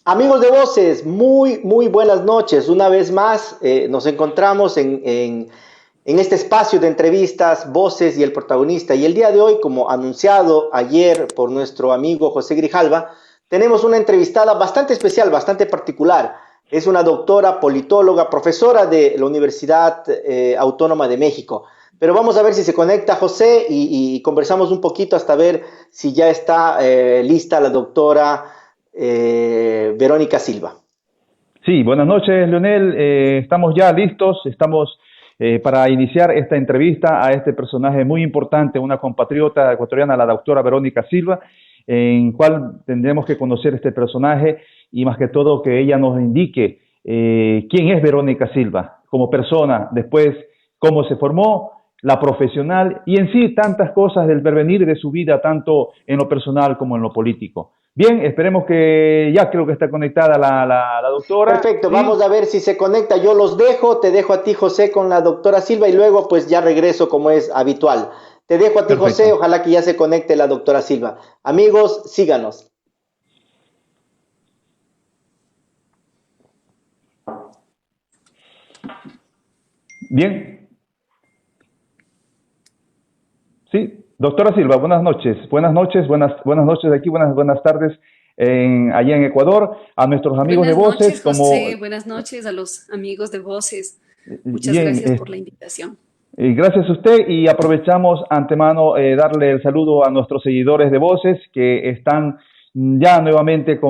Amigos de Voces, muy buenas noches. Una vez más nos encontramos en este espacio de entrevistas, Voces y el protagonista. Y el día de hoy, como anunciado ayer por nuestro amigo José Grijalva, tenemos una entrevistada bastante especial, bastante particular. Es una doctora, politóloga, profesora de la Universidad Autónoma de México. Pero vamos a ver si se conecta José y conversamos un poquito hasta ver si ya está lista la doctora Verónica Silva. Sí, buenas noches, Leonel. Estamos ya listos, estamos para iniciar esta entrevista a este personaje muy importante, una compatriota ecuatoriana, la doctora Verónica Silva, en cual tendremos que conocer este personaje y más que todo que ella nos indique quién es Verónica Silva como persona, después cómo se formó, la profesional y en sí tantas cosas del pervenir de su vida, tanto en lo personal como en lo político. Bien, esperemos que ya creo que está conectada la doctora Perfecto, vamos y a ver si se conecta. Yo los dejo, te dejo a ti José con la doctora Silva y luego pues ya regreso como es habitual. Te dejo a ti José, perfecto. ojalá que ya se conecte la doctora Silva. Amigos, síganos. Bien, sí, doctora Silva, buenas noches aquí, buenas tardes allá en Ecuador, a nuestros amigos de Buenas Voces, noches, como José. Buenas noches a los amigos de Voces. Muchas bien, gracias por la invitación. gracias a usted y aprovechamos antemano darle el saludo a nuestros seguidores de Voces que están ya nuevamente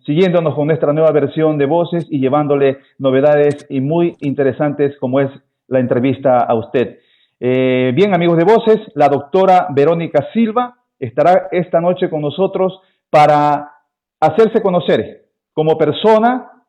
siguiéndonos con nuestra nueva versión de Voces y llevándole novedades y muy interesantes como es la entrevista a usted. Bien, amigos de Voces, la doctora Verónica Silva estará esta noche con nosotros para hacerse conocer como persona,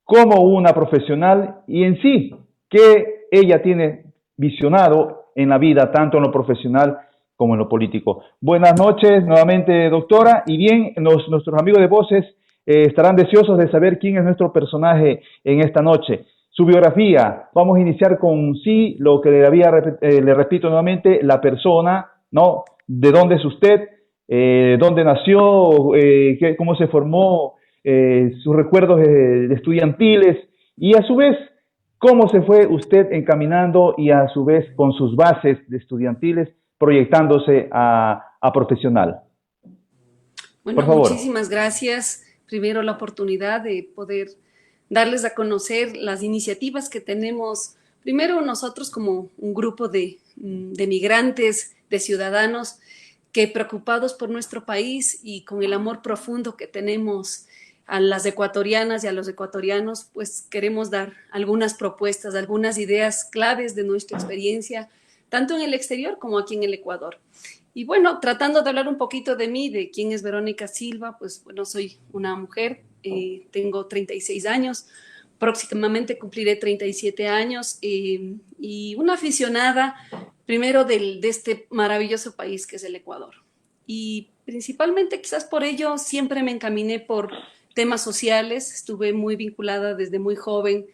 como una profesional y en sí que ella tiene visionado en la vida, tanto en lo profesional como en lo político. Buenas noches nuevamente, doctora, y bien, nuestros amigos de Voces estarán deseosos de saber quién es nuestro personaje en esta noche. Su biografía, vamos a iniciar con sí, lo que le repito nuevamente, la persona, ¿no? ¿De dónde es usted? ¿Dónde nació? ¿Cómo se formó? Sus recuerdos de estudiantiles y a su vez cómo se fue usted encaminando y a su vez con sus bases de estudiantiles proyectándose a profesional. Por Bueno, favor. muchísimas gracias. Primero la oportunidad de poder darles a conocer las iniciativas que tenemos. Primero nosotros como un grupo de migrantes, de ciudadanos que preocupados por nuestro país y con el amor profundo que tenemos a las ecuatorianas y a los ecuatorianos, pues queremos dar algunas propuestas, algunas ideas claves de nuestra experiencia, tanto en el exterior como aquí en el Ecuador. Y bueno, tratando de hablar un poquito de mí, de quién es Verónica Silva, pues bueno, soy una mujer, tengo 36 años, próximamente cumpliré 37 años y una aficionada primero de este maravilloso país que es el Ecuador. Y principalmente quizás por ello siempre me encaminé por temas sociales, estuve muy vinculada desde muy joven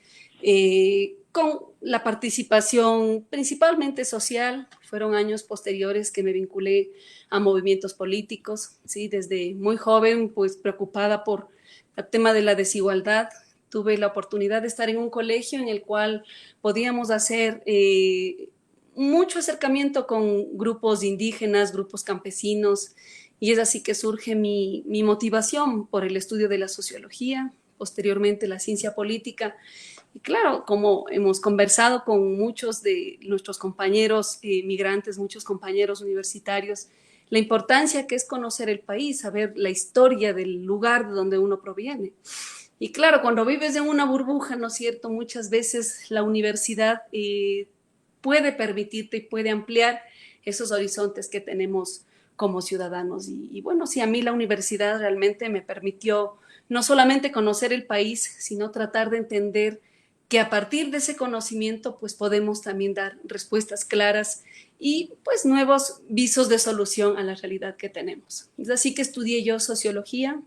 con la participación principalmente social. Fueron años posteriores que me vinculé a movimientos políticos, ¿sí? Desde muy joven, pues preocupada por el tema de la desigualdad. Tuve la oportunidad de estar en un colegio en el cual podíamos hacer mucho acercamiento con grupos indígenas, grupos campesinos, y es así que surge mi motivación por el estudio de la sociología, posteriormente la ciencia política. Y claro, como hemos conversado con muchos de nuestros compañeros migrantes, muchos compañeros universitarios, la importancia que es conocer el país, saber la historia del lugar de donde uno proviene. Y claro, cuando vives en una burbuja, ¿no es cierto? Muchas veces la universidad puede permitirte y puede ampliar esos horizontes que tenemos como ciudadanos. Y bueno, sí, a mí la universidad realmente me permitió no solamente conocer el país, sino tratar de entender que a partir de ese conocimiento pues podemos también dar respuestas claras y pues nuevos visos de solución a la realidad que tenemos. Es así que estudié yo sociología,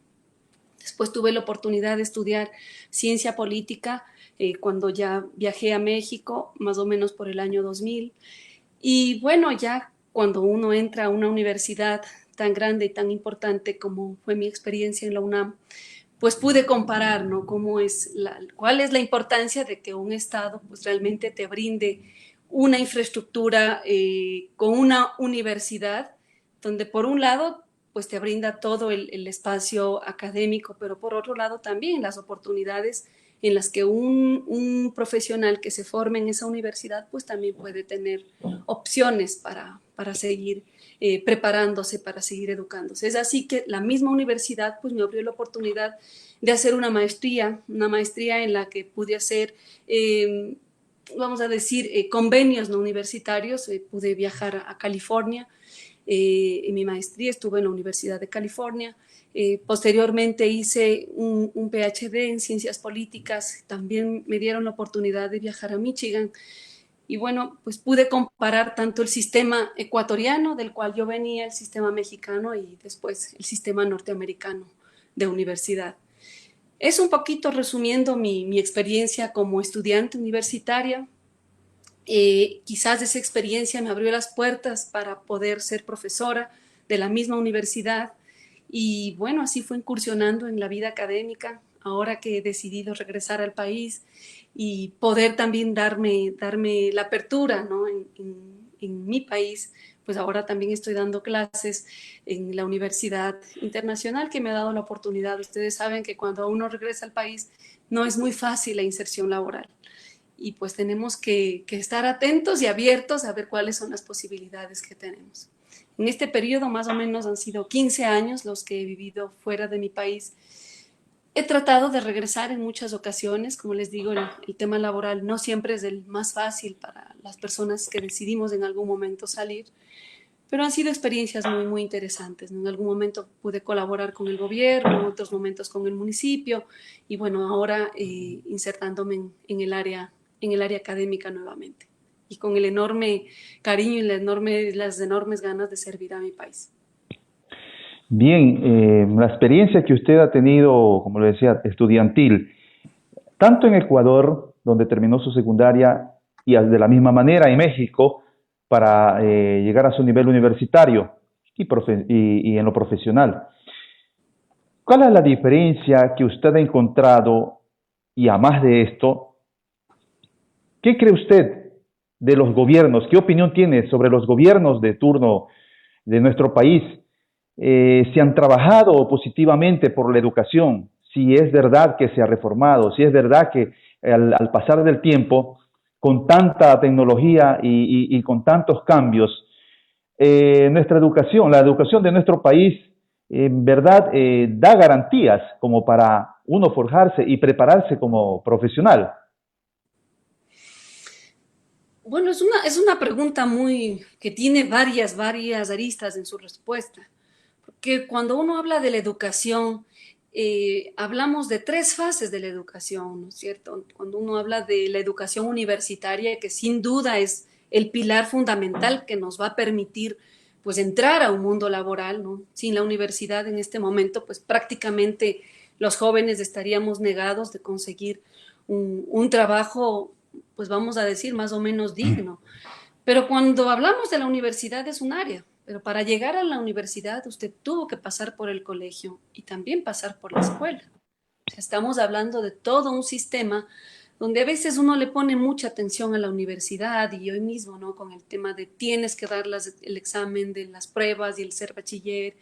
después tuve la oportunidad de estudiar ciencia política cuando ya viajé a México, más o menos por el año 2000. Y bueno, ya cuando uno entra a una universidad tan grande y tan importante como fue mi experiencia en la UNAM, pues pude comparar, ¿no? Cuál es la importancia de que un Estado pues realmente te brinde una infraestructura con una universidad donde por un lado pues te brinda todo el espacio académico, pero por otro lado también las oportunidades en las que un profesional que se forme en esa universidad pues también puede tener opciones para seguir preparándose, para seguir educándose. Es así que la misma universidad pues me abrió la oportunidad de hacer una maestría en la que pude hacer vamos a decir, convenios no universitarios. Pude viajar a California. En mi maestría estuve en la Universidad de California. Posteriormente hice un PhD en ciencias políticas. También me dieron la oportunidad de viajar a Michigan. Y bueno, pues pude comparar tanto el sistema ecuatoriano, del cual yo venía, el sistema mexicano y después el sistema norteamericano de universidad. Es un poquito resumiendo mi experiencia como estudiante universitaria. Quizás esa experiencia me abrió las puertas para poder ser profesora de la misma universidad y bueno, así fue incursionando en la vida académica, ahora que he decidido regresar al país y poder también darme la apertura, ¿no? En mi país, pues ahora también estoy dando clases en la Universidad Internacional que me ha dado la oportunidad. Ustedes saben que cuando uno regresa al país no es muy fácil la inserción laboral y pues tenemos que estar atentos y abiertos a ver cuáles son las posibilidades que tenemos. En este periodo más o menos han sido 15 años los que he vivido fuera de mi país. He tratado de regresar en muchas ocasiones. Como les digo, el tema laboral no siempre es el más fácil para las personas que decidimos en algún momento salir, pero han sido experiencias muy, muy interesantes, ¿no? En algún momento pude colaborar con el gobierno, en otros momentos con el municipio, y bueno, ahora insertándome en el área académica nuevamente, y con el enorme cariño y las enormes ganas de servir a mi país. Bien, la experiencia que usted ha tenido, como le decía, estudiantil, tanto en Ecuador, donde terminó su secundaria, y de la misma manera en México, para llegar a su nivel universitario y en lo profesional. ¿Cuál es la diferencia que usted ha encontrado? Y además de esto, ¿qué cree usted de los gobiernos? ¿Qué opinión tiene sobre los gobiernos de turno de nuestro país? Si han trabajado positivamente por la educación, si es verdad que se ha reformado, si es verdad que al pasar del tiempo, con tanta tecnología y con tantos cambios, nuestra educación, la educación de nuestro país, en verdad da garantías como para uno forjarse y prepararse como profesional. Bueno, es una pregunta que tiene varias aristas en su respuesta. Porque cuando uno habla de la educación, hablamos de tres fases de la educación, ¿no es cierto? Cuando uno habla de la educación universitaria, que sin duda es el pilar fundamental que nos va a permitir pues entrar a un mundo laboral, ¿no? Sin la universidad en este momento, pues prácticamente los jóvenes estaríamos negados de conseguir un trabajo, pues vamos a decir, más o menos digno. Pero cuando hablamos de la universidad es un área, pero para llegar a la universidad usted tuvo que pasar por el colegio y también pasar por la escuela. O sea, estamos hablando de todo un sistema donde a veces uno le pone mucha atención a la universidad y hoy mismo, ¿no? Con el tema de tienes que dar el examen de las pruebas y el ser bachiller,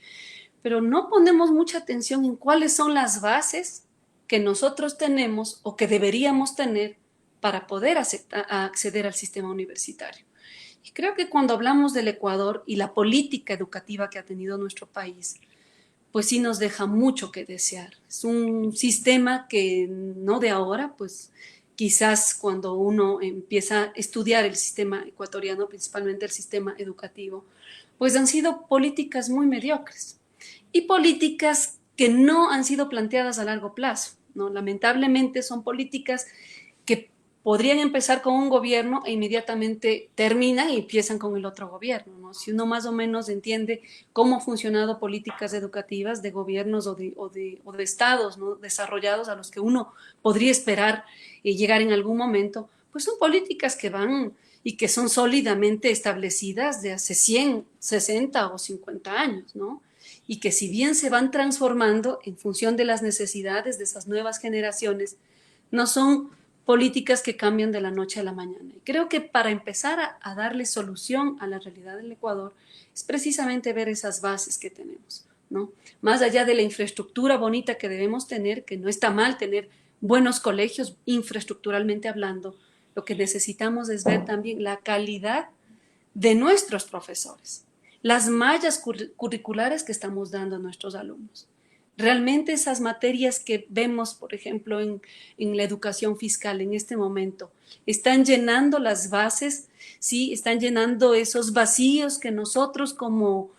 pero no ponemos mucha atención en cuáles son las bases que nosotros tenemos o que deberíamos tener para poder acceder al sistema universitario. Y creo que cuando hablamos del Ecuador y la política educativa que ha tenido nuestro país, pues sí nos deja mucho que desear. Es un sistema que no de ahora, pues quizás cuando uno empieza a estudiar el sistema ecuatoriano, principalmente el sistema educativo, pues han sido políticas muy mediocres y políticas que no han sido planteadas a largo plazo, ¿no? Lamentablemente son políticas que podrían empezar con un gobierno e inmediatamente terminan y empiezan con el otro gobierno, ¿no? Si uno más o menos entiende cómo han funcionado políticas educativas de gobiernos o de estados, ¿no? Desarrollados a los que uno podría esperar llegar en algún momento, pues son políticas que van y que son sólidamente establecidas de hace 100, 60 o 50 años, ¿no? Y que si bien se van transformando en función de las necesidades de esas nuevas generaciones, no son políticas que cambian de la noche a la mañana. Y creo que para empezar a darle solución a la realidad del Ecuador es precisamente ver esas bases que tenemos, ¿no? Más allá de la infraestructura bonita que debemos tener, que no está mal tener buenos colegios infraestructuralmente hablando, lo que necesitamos es ver también la calidad de nuestros profesores, las mallas curriculares que estamos dando a nuestros alumnos. Realmente esas materias que vemos, por ejemplo, en la educación fiscal en este momento, están llenando las bases, ¿sí? Están llenando esos vacíos que nosotros como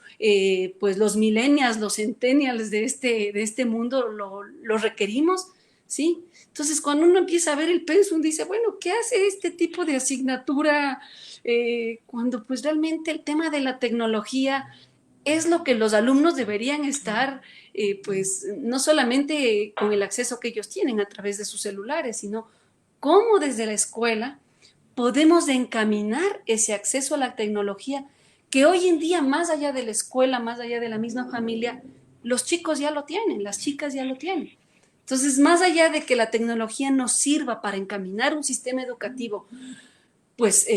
pues los millennials, los centennials de este mundo lo requerimos, ¿sí? Entonces, cuando uno empieza a ver el pensum, dice, bueno, ¿qué hace este tipo de asignatura cuando pues realmente el tema de la tecnología es lo que los alumnos deberían estar, pues no solamente con el acceso que ellos tienen a través de sus celulares, sino cómo desde la escuela podemos encaminar ese acceso a la tecnología que hoy en día, más allá de la escuela, más allá de la misma familia, los chicos ya lo tienen, las chicas ya lo tienen. Entonces, más allá de que la tecnología nos sirva para encaminar un sistema educativo, pues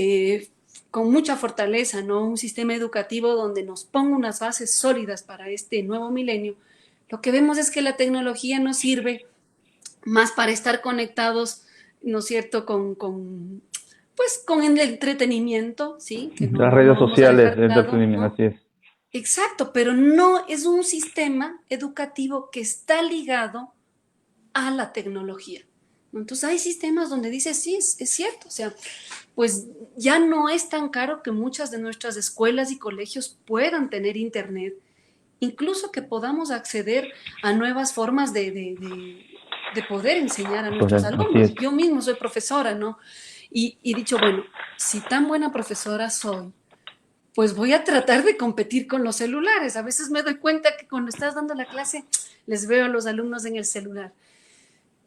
con mucha fortaleza, ¿no? Un sistema educativo donde nos ponga unas bases sólidas para este nuevo milenio, lo que vemos es que la tecnología nos sirve más para estar conectados, ¿no es cierto?, pues con el entretenimiento, ¿sí? Que Las redes no vamos a sociales dejar de de lado, entretenimiento, ¿no? así es. Exacto, pero no es un sistema educativo que está ligado a la tecnología. Entonces hay sistemas donde dice, sí, es cierto, o sea, pues ya no es tan caro que muchas de nuestras escuelas y colegios puedan tener internet, incluso que podamos acceder a nuevas formas de poder enseñar a nuestros Así es. alumnos. Yo mismo soy profesora, ¿no? Y dicho, bueno, si tan buena profesora soy, pues voy a tratar de competir con los celulares. A veces me doy cuenta que cuando estás dando la clase, les veo a los alumnos en el celular.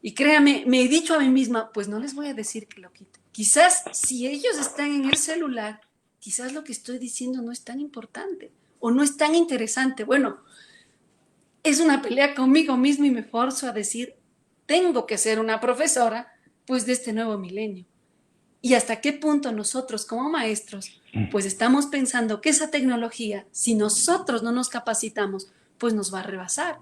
Y créame, me he dicho a mí misma, pues no les voy a decir que lo quiten. Quizás si ellos están en el celular, quizás lo que estoy diciendo no es tan importante o no es tan interesante. Bueno, es una pelea conmigo mismo y me forzo a decir, tengo que ser una profesora, pues de este nuevo milenio. Y hasta qué punto nosotros como maestros, pues estamos pensando que esa tecnología, si nosotros no nos capacitamos, pues nos va a rebasar.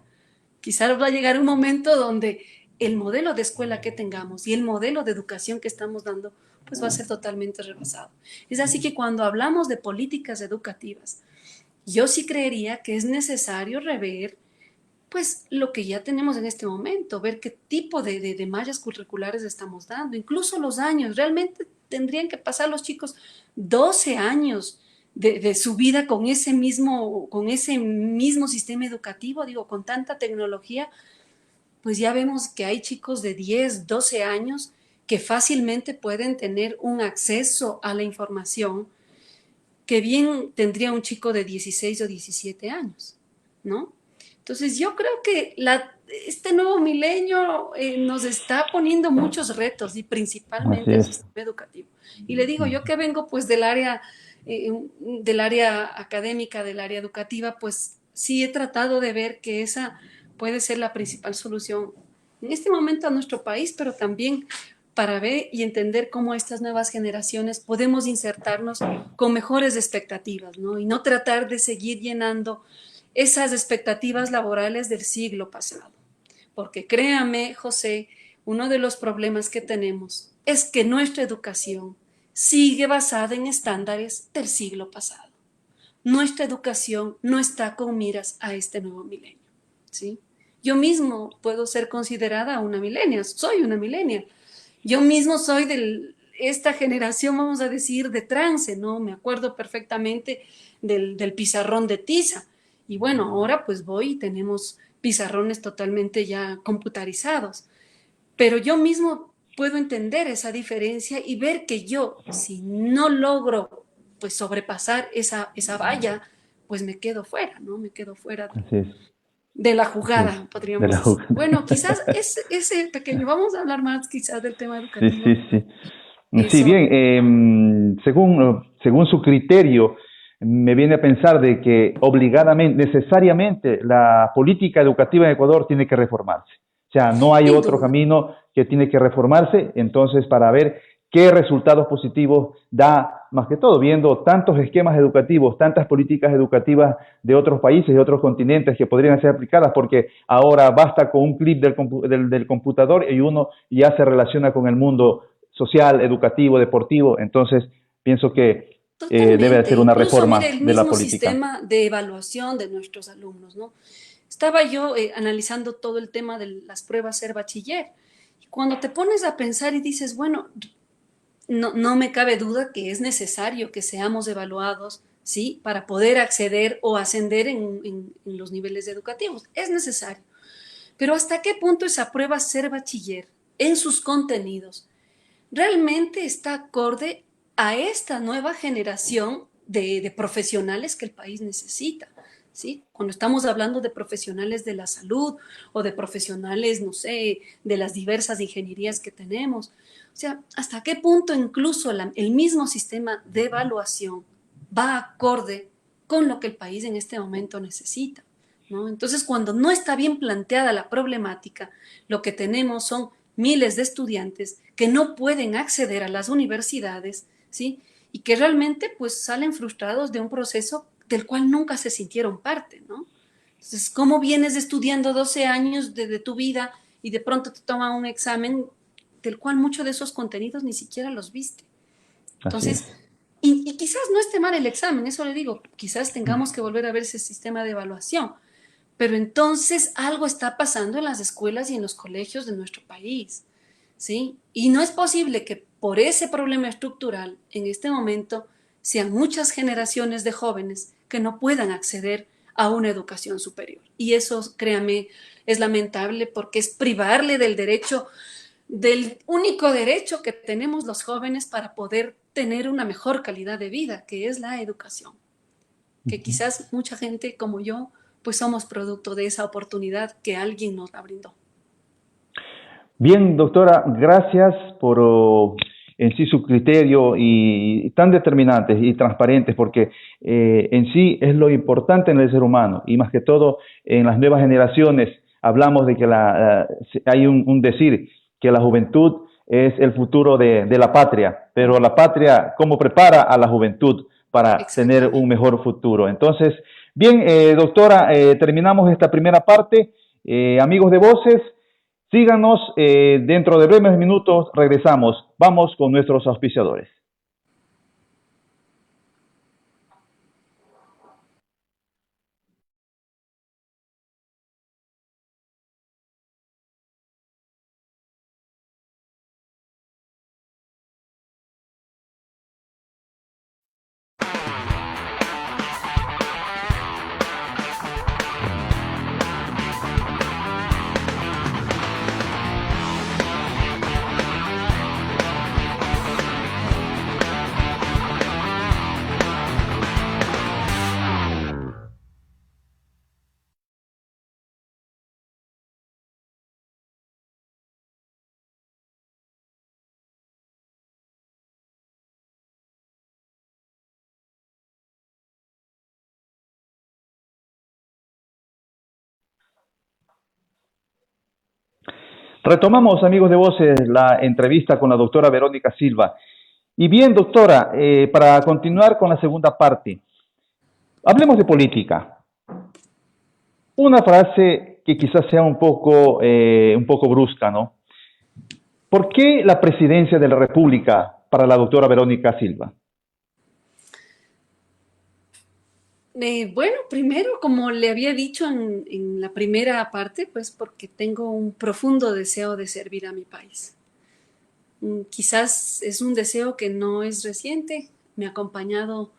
Quizás va a llegar un momento donde el modelo de escuela que tengamos y el modelo de educación que estamos dando, pues va a ser totalmente rebasado. Es así que cuando hablamos de políticas educativas, yo sí creería que es necesario rever pues lo que ya tenemos en este momento, ver qué tipo de mallas curriculares estamos dando, incluso los años, realmente tendrían que pasar los chicos 12 años de su vida con ese mismo sistema educativo, digo, con tanta tecnología, pues ya vemos que hay chicos de 10, 12 años que fácilmente pueden tener un acceso a la información que bien tendría un chico de 16 o 17 años, ¿no? Entonces yo creo que este nuevo milenio nos está poniendo muchos retos y Así principalmente el es. sistema educativo. Y le digo, yo que vengo pues del área académica, del área educativa, pues sí he tratado de ver que esa puede ser la principal solución en este momento a nuestro país, pero también para ver y entender cómo estas nuevas generaciones podemos insertarnos con mejores expectativas, ¿no? Y no tratar de seguir llenando esas expectativas laborales del siglo pasado. Porque créame, José, uno de los problemas que tenemos es que nuestra educación sigue basada en estándares del siglo pasado. Nuestra educación no está con miras a este nuevo milenio, ¿sí? Yo mismo puedo ser considerada una millennial, soy una millennial. Yo mismo soy de esta generación, vamos a decir, de trance, ¿no? Me acuerdo perfectamente del pizarrón de tiza. Y bueno, ahora pues voy y tenemos pizarrones totalmente ya computarizados. Pero yo mismo puedo entender esa diferencia y ver que yo, si no logro pues sobrepasar esa valla, pues me quedo fuera, ¿no? Me quedo fuera Así es. de la Así es. jugada, De podríamos la decir. jugada. Bueno, quizás ese pequeño, vamos a hablar más quizás del tema Sí, educativo. sí, sí. Sí, Eso, bien, según su criterio, me viene a pensar de que obligadamente, necesariamente, la política educativa en Ecuador tiene que reformarse. O sea, no hay sin otro duda. camino que tiene que reformarse, entonces, para ver qué resultados positivos da, más que todo, viendo tantos esquemas educativos, tantas políticas educativas de otros países, de otros continentes que podrían ser aplicadas, porque ahora basta con un clip del computador y uno ya se relaciona con el mundo social, educativo, deportivo. Entonces, pienso que debe Totalmente. hacer una Incluso, mire, reforma el de la mismo política. sistema de evaluación de nuestros alumnos, ¿no? Estaba yo analizando todo el tema de las pruebas ser bachiller. Y cuando te pones a pensar y dices, bueno, no me cabe duda que es necesario que seamos evaluados, ¿sí? Para poder acceder o ascender en los niveles educativos. Es necesario. Pero ¿hasta qué punto esa prueba ser bachiller en sus contenidos realmente está acorde a esta nueva generación de profesionales que el país necesita? ¿Sí? Cuando estamos hablando de profesionales de la salud o de profesionales, no sé, de las diversas ingenierías que tenemos. O sea, ¿hasta qué punto incluso el mismo sistema de evaluación va acorde con lo que el país en este momento necesita? ¿No? Entonces, cuando no está bien planteada la problemática, lo que tenemos son miles de estudiantes que no pueden acceder a las universidades, ¿sí? Y que realmente pues salen frustrados de un proceso del cual nunca se sintieron parte, ¿no? Entonces, ¿cómo vienes estudiando 12 años de tu vida y de pronto te toman un examen del cual muchos de esos contenidos ni siquiera los viste? Así es. Entonces, y quizás no esté mal el examen, eso le digo, quizás tengamos que volver a ver ese sistema de evaluación, pero entonces algo está pasando en las escuelas y en los colegios de nuestro país, ¿sí? Y no es posible que por ese problema estructural en este momento sean muchas generaciones de jóvenes que no puedan acceder a una educación superior. Y eso, créame, es lamentable porque es privarle del derecho, del único derecho que tenemos los jóvenes para poder tener una mejor calidad de vida, que es la educación, que quizás mucha gente como yo, pues somos producto de esa oportunidad que alguien nos la brindó. Bien, doctora, gracias por en sí su criterio y tan determinantes y transparentes, porque en sí es lo importante en el ser humano y más que todo en las nuevas generaciones hablamos de que hay un decir que la juventud es el futuro de la patria, pero la patria, ¿cómo prepara a la juventud para tener un Exactamente. mejor futuro? Entonces, bien, doctora, terminamos esta primera parte. Amigos de Voces, síganos, dentro de breves minutos regresamos. Vamos con nuestros auspiciadores. Retomamos, amigos de Voces, la entrevista con la doctora Verónica Silva. Y bien, doctora, para continuar con la segunda parte, hablemos de política. Una frase que quizás sea un poco brusca, ¿no? ¿Por qué la presidencia de la República para la doctora Verónica Silva? Bueno, primero, como le había dicho en la primera parte, pues porque tengo un profundo deseo de servir a mi país. Quizás es un deseo que no es reciente, me ha acompañado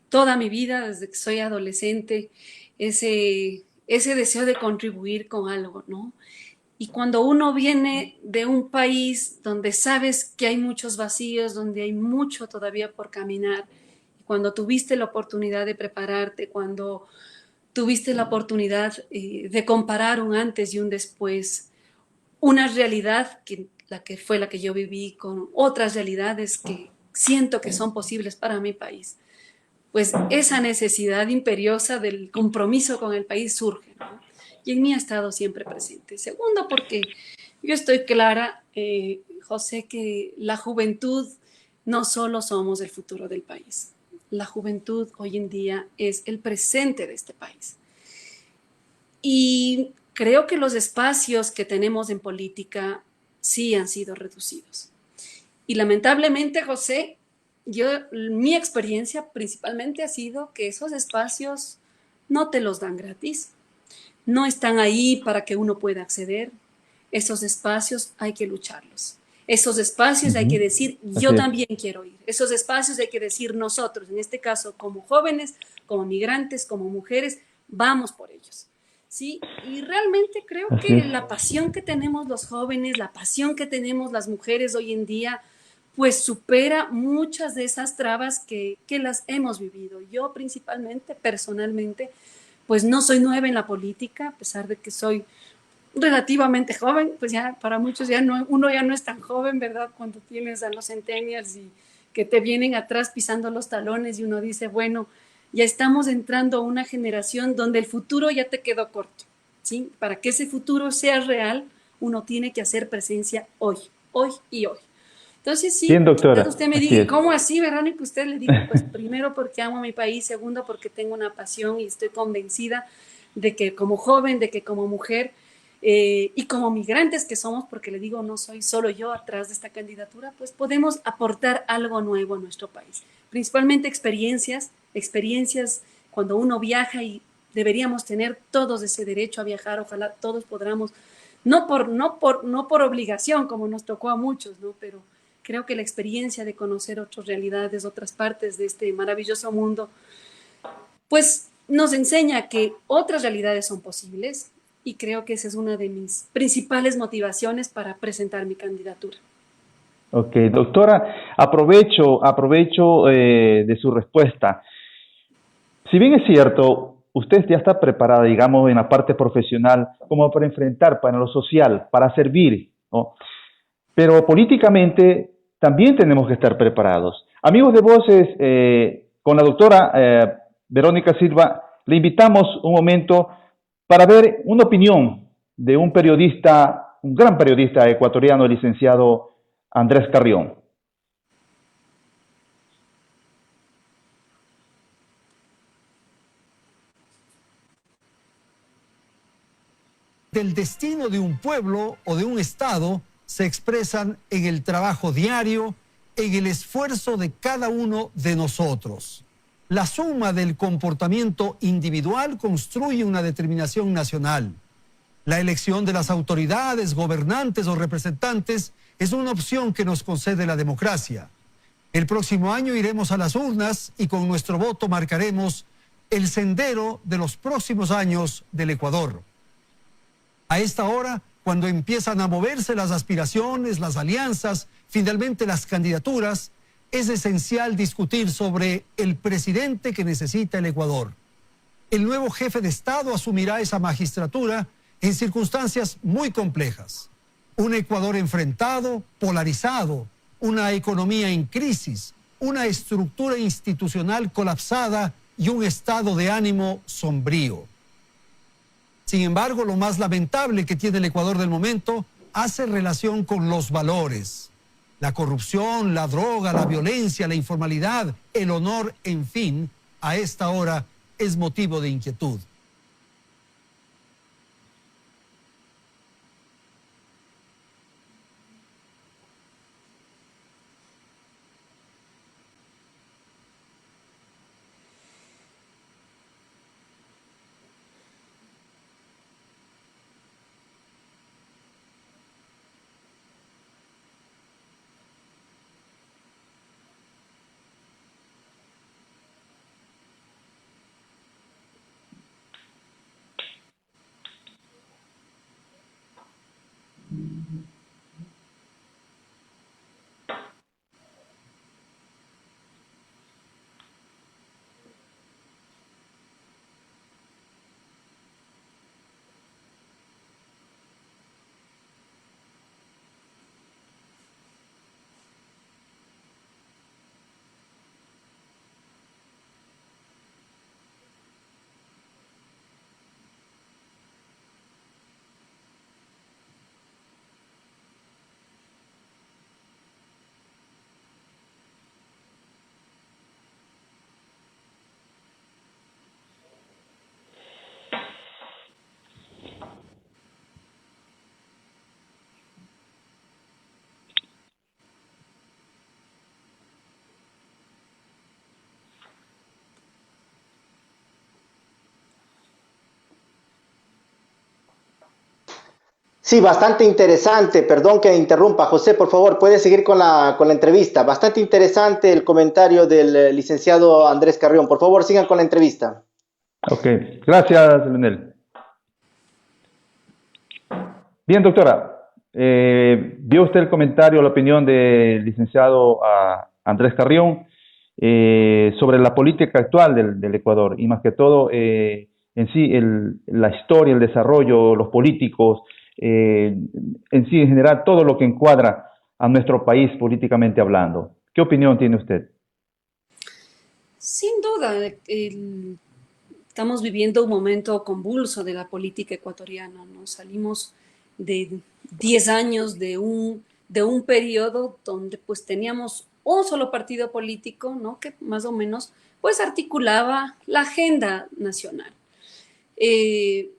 toda mi vida desde que soy adolescente, ese deseo de contribuir con algo, ¿no? Y cuando uno viene de un país donde sabes que hay muchos vacíos, donde hay mucho todavía por caminar, cuando tuviste la oportunidad de prepararte, cuando tuviste la oportunidad de comparar un antes y un después, una realidad la que yo viví, con otras realidades que siento que son posibles para mi país, pues esa necesidad imperiosa del compromiso con el país surge, ¿no? Y en mí ha estado siempre presente. Segundo, porque yo estoy clara, José, que la juventud no solo somos el futuro del país. La juventud hoy en día es el presente de este país. Y creo que los espacios que tenemos en política sí han sido reducidos. Y lamentablemente, José, mi experiencia principalmente ha sido que esos espacios no te los dan gratis, no están ahí para que uno pueda acceder. Esos espacios hay que lucharlos. Esos espacios hay que decir, yo también quiero ir. Esos espacios hay que decir nosotros, en este caso como jóvenes, como migrantes, como mujeres, vamos por ellos. ¿Sí? Y realmente creo que la pasión que tenemos los jóvenes, la pasión que tenemos las mujeres hoy en día, pues supera muchas de esas trabas que las hemos vivido. Yo principalmente, personalmente, pues no soy nueva en la política, a pesar de que soy relativamente joven, pues ya para muchos ya no, uno ya no es tan joven, ¿verdad? Cuando tienes a los centennials y que te vienen atrás pisando los talones y uno dice, bueno, ya estamos entrando a una generación donde el futuro ya te quedó corto, ¿sí? Para que ese futuro sea real, uno tiene que hacer presencia hoy, hoy y hoy. Entonces, sí, Bien, quizás doctora, usted me así diga, es. ¿cómo así, Verónica? Usted le digo, pues primero porque amo a mi país, segundo porque tengo una pasión y estoy convencida de que como joven, de que como mujer y como migrantes que somos, porque le digo, no soy solo yo atrás de esta candidatura, pues podemos aportar algo nuevo a nuestro país. Principalmente experiencias cuando uno viaja y deberíamos tener todos ese derecho a viajar, ojalá todos podamos, no por obligación, como nos tocó a muchos, ¿no? Pero creo que la experiencia de conocer otras realidades, otras partes de este maravilloso mundo, pues nos enseña que otras realidades son posibles y creo que esa es una de mis principales motivaciones para presentar mi candidatura. Ok, doctora, aprovecho de su respuesta. Si bien es cierto, usted ya está preparada, digamos, en la parte profesional, como para enfrentar, para lo social, para servir, ¿no? Pero políticamente también tenemos que estar preparados. Amigos de Voces, con la doctora Verónica Silva, le invitamos un momento para ver una opinión de un periodista, un gran periodista ecuatoriano, el licenciado Andrés Carrión. Del destino de un pueblo o de un estado se expresan en el trabajo diario, en el esfuerzo de cada uno de nosotros. La suma del comportamiento individual construye una determinación nacional. La elección de las autoridades, gobernantes o representantes es una opción que nos concede la democracia. El próximo año iremos a las urnas y con nuestro voto marcaremos el sendero de los próximos años del Ecuador. A esta hora, cuando empiezan a moverse las aspiraciones, las alianzas, finalmente las candidaturas, es esencial discutir sobre el presidente que necesita el Ecuador. El nuevo jefe de Estado asumirá esa magistratura en circunstancias muy complejas. Un Ecuador enfrentado, polarizado, una economía en crisis, una estructura institucional colapsada y un estado de ánimo sombrío. Sin embargo, lo más lamentable que tiene el Ecuador del momento hace relación con los valores. La corrupción, la droga, la violencia, la informalidad, el honor, en fin, a esta hora es motivo de inquietud. Sí, bastante interesante. Perdón que interrumpa. José, por favor, puede seguir con la entrevista. Bastante interesante el comentario del licenciado Andrés Carrión. Por favor, sigan con la entrevista. Ok, gracias, Leonel. Bien, doctora, vio usted el comentario, la opinión del licenciado Andrés Carrión sobre la política actual del Ecuador y más que todo en sí la historia, el desarrollo, los políticos, en sí en general todo lo que encuadra a nuestro país políticamente hablando. ¿Qué opinión tiene usted? Sin duda, estamos viviendo un momento convulso de la política ecuatoriana, ¿no? Salimos de 10 años de un periodo donde pues teníamos un solo partido político, ¿no? Que más o menos pues articulaba la agenda nacional. Eh,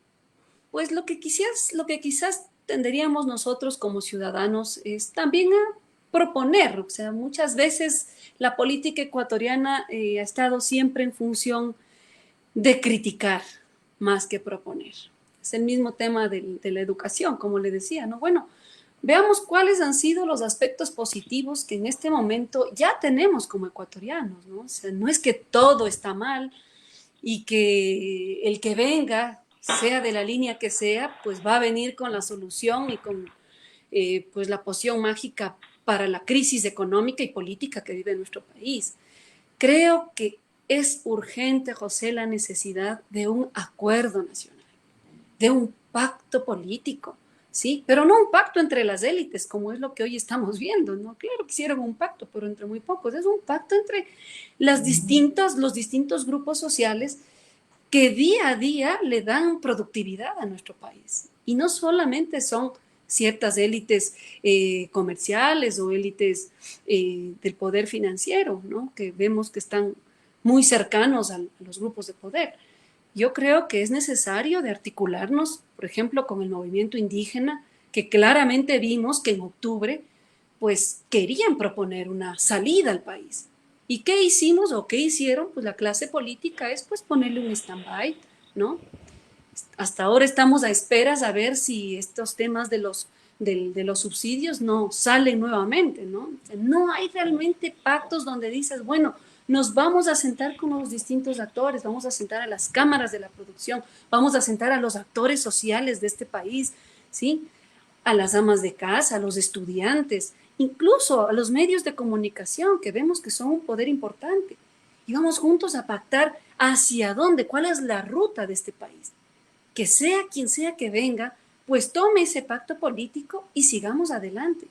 pues lo que quizás tendríamos nosotros como ciudadanos es también a proponer, o sea, muchas veces la política ecuatoriana ha estado siempre en función de criticar más que proponer. Es el mismo tema de la educación, como le decía, ¿no? Bueno, veamos cuáles han sido los aspectos positivos que en este momento ya tenemos como ecuatorianos, ¿no? O sea, no es que todo está mal y que el que venga, sea de la línea que sea, pues va a venir con la solución y con pues la poción mágica para la crisis económica y política que vive nuestro país. Creo que es urgente, José, la necesidad de un acuerdo nacional, de un pacto político, ¿sí? Pero no un pacto entre las élites, como es lo que hoy estamos viendo, ¿no? Claro que hicieron un pacto, pero entre muy pocos. Es un pacto entre los distintos grupos sociales que día a día le dan productividad a nuestro país. Y no solamente son ciertas élites comerciales o élites del poder financiero, ¿no? Que vemos que están muy cercanos a los grupos de poder. Yo creo que es necesario de articularnos, por ejemplo, con el movimiento indígena, que claramente vimos que en octubre pues querían proponer una salida al país. ¿Y qué hicimos o qué hicieron? Pues la clase política es pues ponerle un stand-by, ¿no? Hasta ahora estamos a esperas a ver si estos temas de los subsidios no salen nuevamente, ¿no? O sea, no hay realmente pactos donde dices, bueno, nos vamos a sentar con los distintos actores, vamos a sentar a las cámaras de la producción, vamos a sentar a los actores sociales de este país, ¿sí? A las amas de casa, a los estudiantes, incluso a los medios de comunicación, que vemos que son un poder importante. Y vamos juntos a pactar hacia dónde, cuál es la ruta de este país. Que sea quien sea que venga, pues tome ese pacto político y sigamos adelante.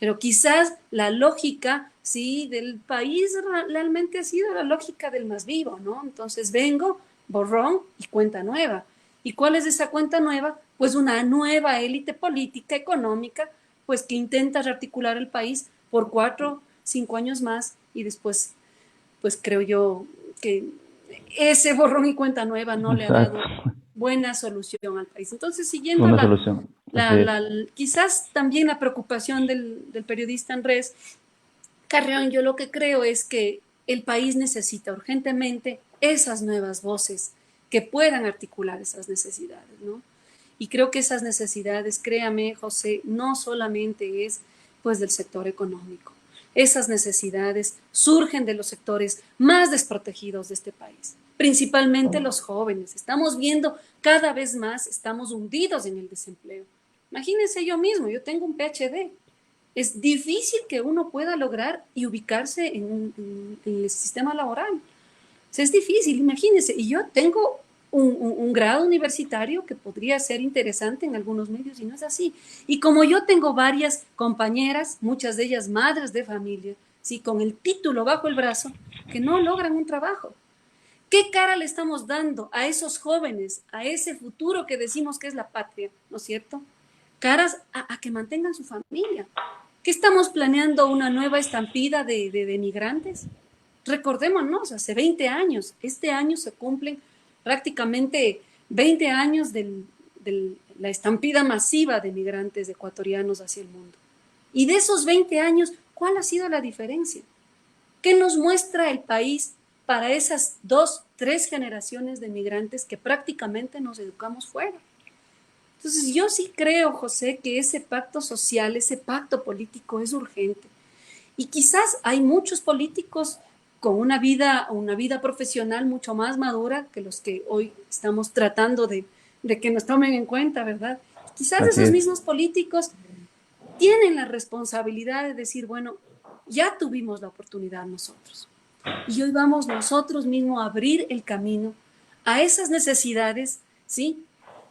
Pero quizás la lógica, sí, del país realmente ha sido la lógica del más vivo, ¿no? Entonces vengo, borrón y cuenta nueva. ¿Y cuál es esa cuenta nueva? Pues una nueva élite política, económica, pues que intenta rearticular el país por 4, 5 años más y después, pues creo yo que ese borrón y cuenta nueva no le ha Exacto, dado buena solución al país. Entonces, siguiendo una solución. Así es. quizás también la preocupación del periodista Andrés Carreón, yo lo que creo es que el país necesita urgentemente esas nuevas voces que puedan articular esas necesidades, ¿no? Y creo que esas necesidades, créame, José, no solamente es pues del sector económico. Esas necesidades surgen de los sectores más desprotegidos de este país, principalmente los jóvenes. Estamos viendo cada vez más, estamos hundidos en el desempleo. Imagínense yo mismo, yo tengo un PhD. Es difícil que uno pueda lograr y ubicarse en el sistema laboral. O sea, es difícil, imagínense. Y yo tengo un grado universitario que podría ser interesante en algunos medios y no es así. Y como yo tengo varias compañeras, muchas de ellas madres de familia, ¿sí? Con el título bajo el brazo, que no logran un trabajo. ¿Qué cara le estamos dando a esos jóvenes, a ese futuro que decimos que es la patria, ¿no es cierto? Caras a que mantengan su familia. ¿Qué estamos planeando una nueva estampida de migrantes? Recordémonos, hace 20 años, este año se cumplen prácticamente 20 años de la estampida masiva de migrantes ecuatorianos hacia el mundo. Y de esos 20 años, ¿cuál ha sido la diferencia? ¿Qué nos muestra el país para esas 2, 3 generaciones de migrantes que prácticamente nos educamos fuera? Entonces yo sí creo, José, que ese pacto social, ese pacto político es urgente. Y quizás hay muchos políticos con una vida profesional mucho más madura que los que hoy estamos tratando de que nos tomen en cuenta, ¿verdad? Quizás Así esos es. mismos políticos tienen la responsabilidad de decir, bueno, ya tuvimos la oportunidad nosotros. Y hoy vamos nosotros mismos a abrir el camino a esas necesidades, ¿sí?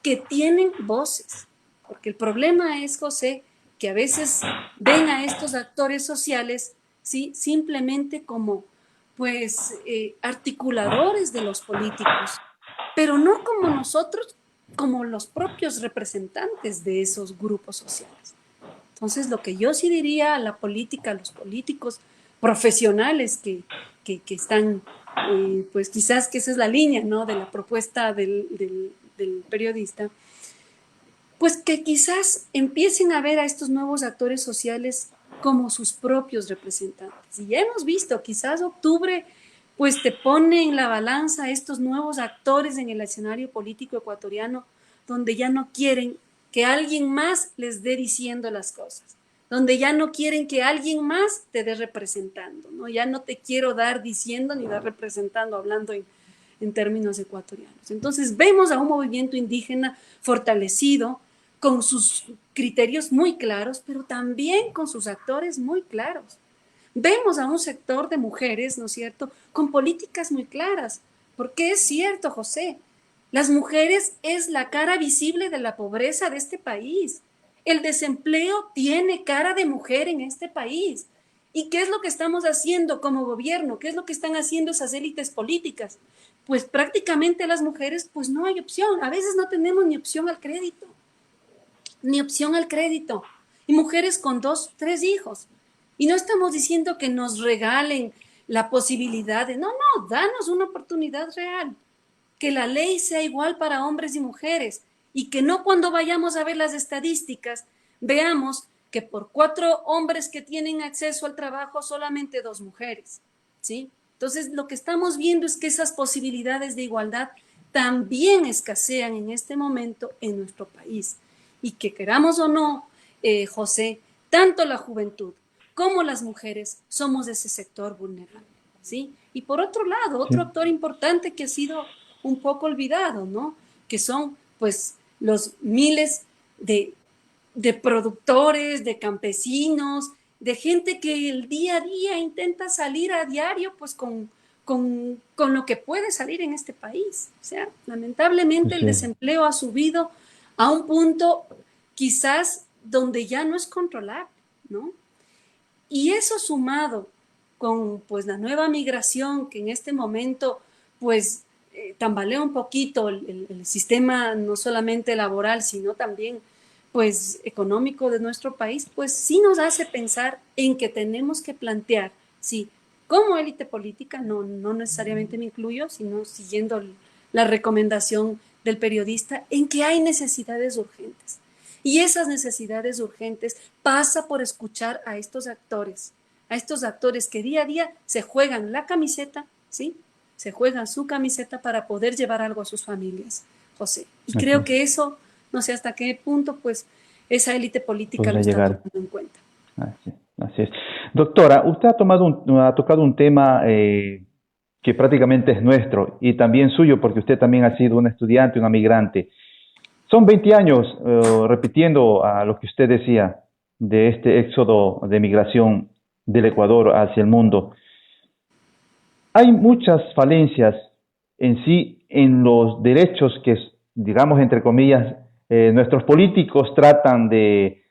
Que tienen voces. Porque el problema es, José, que a veces ven a estos actores sociales, ¿sí? Simplemente como, pues, articuladores de los políticos, pero no como nosotros, como los propios representantes de esos grupos sociales. Entonces, lo que yo sí diría a la política, a los políticos profesionales que están, pues quizás que esa es la línea, ¿no? De la propuesta del periodista, pues que quizás empiecen a ver a estos nuevos actores sociales como sus propios representantes. Y ya hemos visto, quizás octubre, pues te pone en la balanza estos nuevos actores en el escenario político ecuatoriano, donde ya no quieren que alguien más les dé diciendo las cosas, donde ya no quieren que alguien más te dé representando, ¿no? Ya no te quiero dar diciendo ni dar representando, hablando en términos ecuatorianos. Entonces vemos a un movimiento indígena fortalecido, con sus criterios muy claros, pero también con sus actores muy claros. Vemos a un sector de mujeres, ¿no es cierto?, con políticas muy claras, porque es cierto, José, las mujeres es la cara visible de la pobreza de este país. El desempleo tiene cara de mujer en este país. ¿Y qué es lo que estamos haciendo como gobierno? ¿Qué es lo que están haciendo esas élites políticas? Pues prácticamente las mujeres, pues no hay opción. A veces no tenemos ni opción al crédito. Ni opción al crédito. Y mujeres con 2, 3 hijos. Y no estamos diciendo que nos regalen la posibilidad de, no, danos una oportunidad real. Que la ley sea igual para hombres y mujeres. Y que no cuando vayamos a ver las estadísticas, veamos que por 4 hombres que tienen acceso al trabajo, solamente 2 mujeres. ¿Sí? Entonces, lo que estamos viendo es que esas posibilidades de igualdad también escasean en este momento en nuestro país. Y que queramos o no, José, tanto la juventud como las mujeres somos de ese sector vulnerable, ¿sí? Y por otro lado, otro Sí. actor importante que ha sido un poco olvidado, ¿no? Que son, pues, los miles de productores, de campesinos, de gente que el día a día intenta salir a diario, pues, con lo que puede salir en este país. O sea, lamentablemente el Así es. desempleo ha subido a un punto quizás donde ya no es controlable, ¿no? Y eso sumado con pues la nueva migración que en este momento pues tambalea un poquito el sistema no solamente laboral sino también pues económico de nuestro país, pues sí nos hace pensar en que tenemos que plantear, sí, como élite política, no necesariamente me incluyo, sino siguiendo la recomendación del periodista, en que hay necesidades urgentes. Y esas necesidades urgentes pasa por escuchar a estos actores que día a día se juegan la camiseta, ¿sí? Se juegan su camiseta para poder llevar algo a sus familias, José. Y Así creo es. que eso, no sé hasta qué punto, pues, esa élite política lo Podrá está llegar. tomando en cuenta. Así es. Doctora, usted ha tocado un tema que prácticamente es nuestro y también suyo porque usted también ha sido un estudiante, una migrante. Son 20 años, repitiendo a lo que usted decía, de este éxodo de migración del Ecuador hacia el mundo. Hay muchas falencias en sí en los derechos que, digamos, entre comillas, nuestros políticos tratan de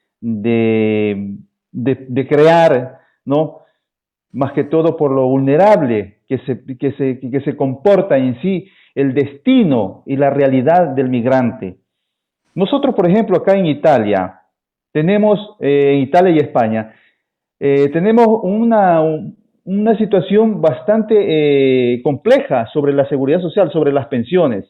crear, ¿no? Más que todo por lo vulnerable que se comporta en sí el destino y la realidad del migrante. Nosotros, por ejemplo, acá en Italia, tenemos, Italia y España, tenemos una situación bastante compleja sobre la seguridad social, sobre las pensiones.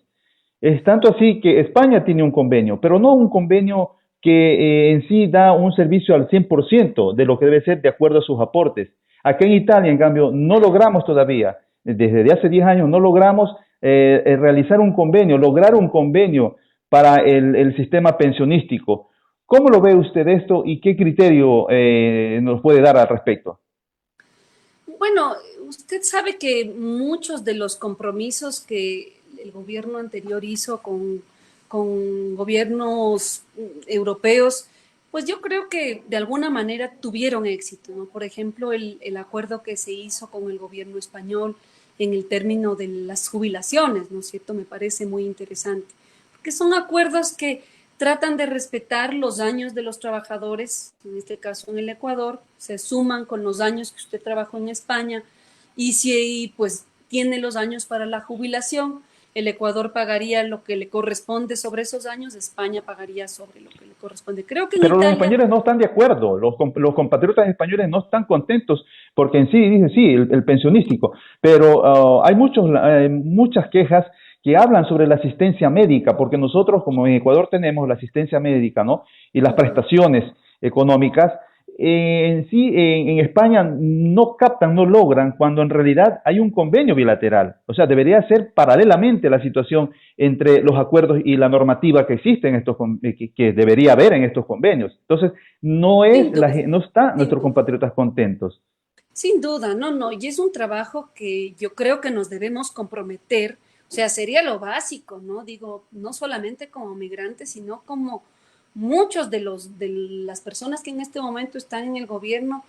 Es tanto así que España tiene un convenio, pero no un convenio que en sí da un servicio al 100% de lo que debe ser de acuerdo a sus aportes. Acá en Italia, en cambio, no logramos todavía, desde hace 10 años, no logramos realizar un convenio, lograr un convenio para el sistema pensionístico. ¿Cómo lo ve usted esto y qué criterio nos puede dar al respecto? Bueno, usted sabe que muchos de los compromisos que el gobierno anterior hizo con gobiernos europeos, pues yo creo que de alguna manera tuvieron éxito, ¿no? Por ejemplo, el acuerdo que se hizo con el gobierno español en el término de las jubilaciones, ¿no es cierto? Me parece muy interesante, porque son acuerdos que tratan de respetar los años de los trabajadores, en este caso en el Ecuador, se suman con los años que usted trabajó en España, y si pues tiene los años para la jubilación, el Ecuador pagaría lo que le corresponde sobre esos años, España pagaría sobre lo que le corresponde. Creo que en Pero los Italia... españoles no están de acuerdo, los compatriotas españoles no están contentos, porque en sí, dice sí, el pensionístico, pero hay muchas quejas que hablan sobre la asistencia médica, porque nosotros como en Ecuador tenemos la asistencia médica, ¿no? Y las prestaciones económicas, en sí, en España no captan, no logran, cuando en realidad hay un convenio bilateral. O sea, debería ser paralelamente la situación entre los acuerdos y la normativa que existe en estos, que debería haber en estos convenios. Entonces, Sin duda, no están sin nuestros duda. compatriotas contentos. Sin duda, no, no, y es un trabajo que yo creo que nos debemos comprometer, o sea, sería lo básico, ¿no? Digo, no solamente como migrantes, sino como muchos de las personas que en este momento están en el gobierno,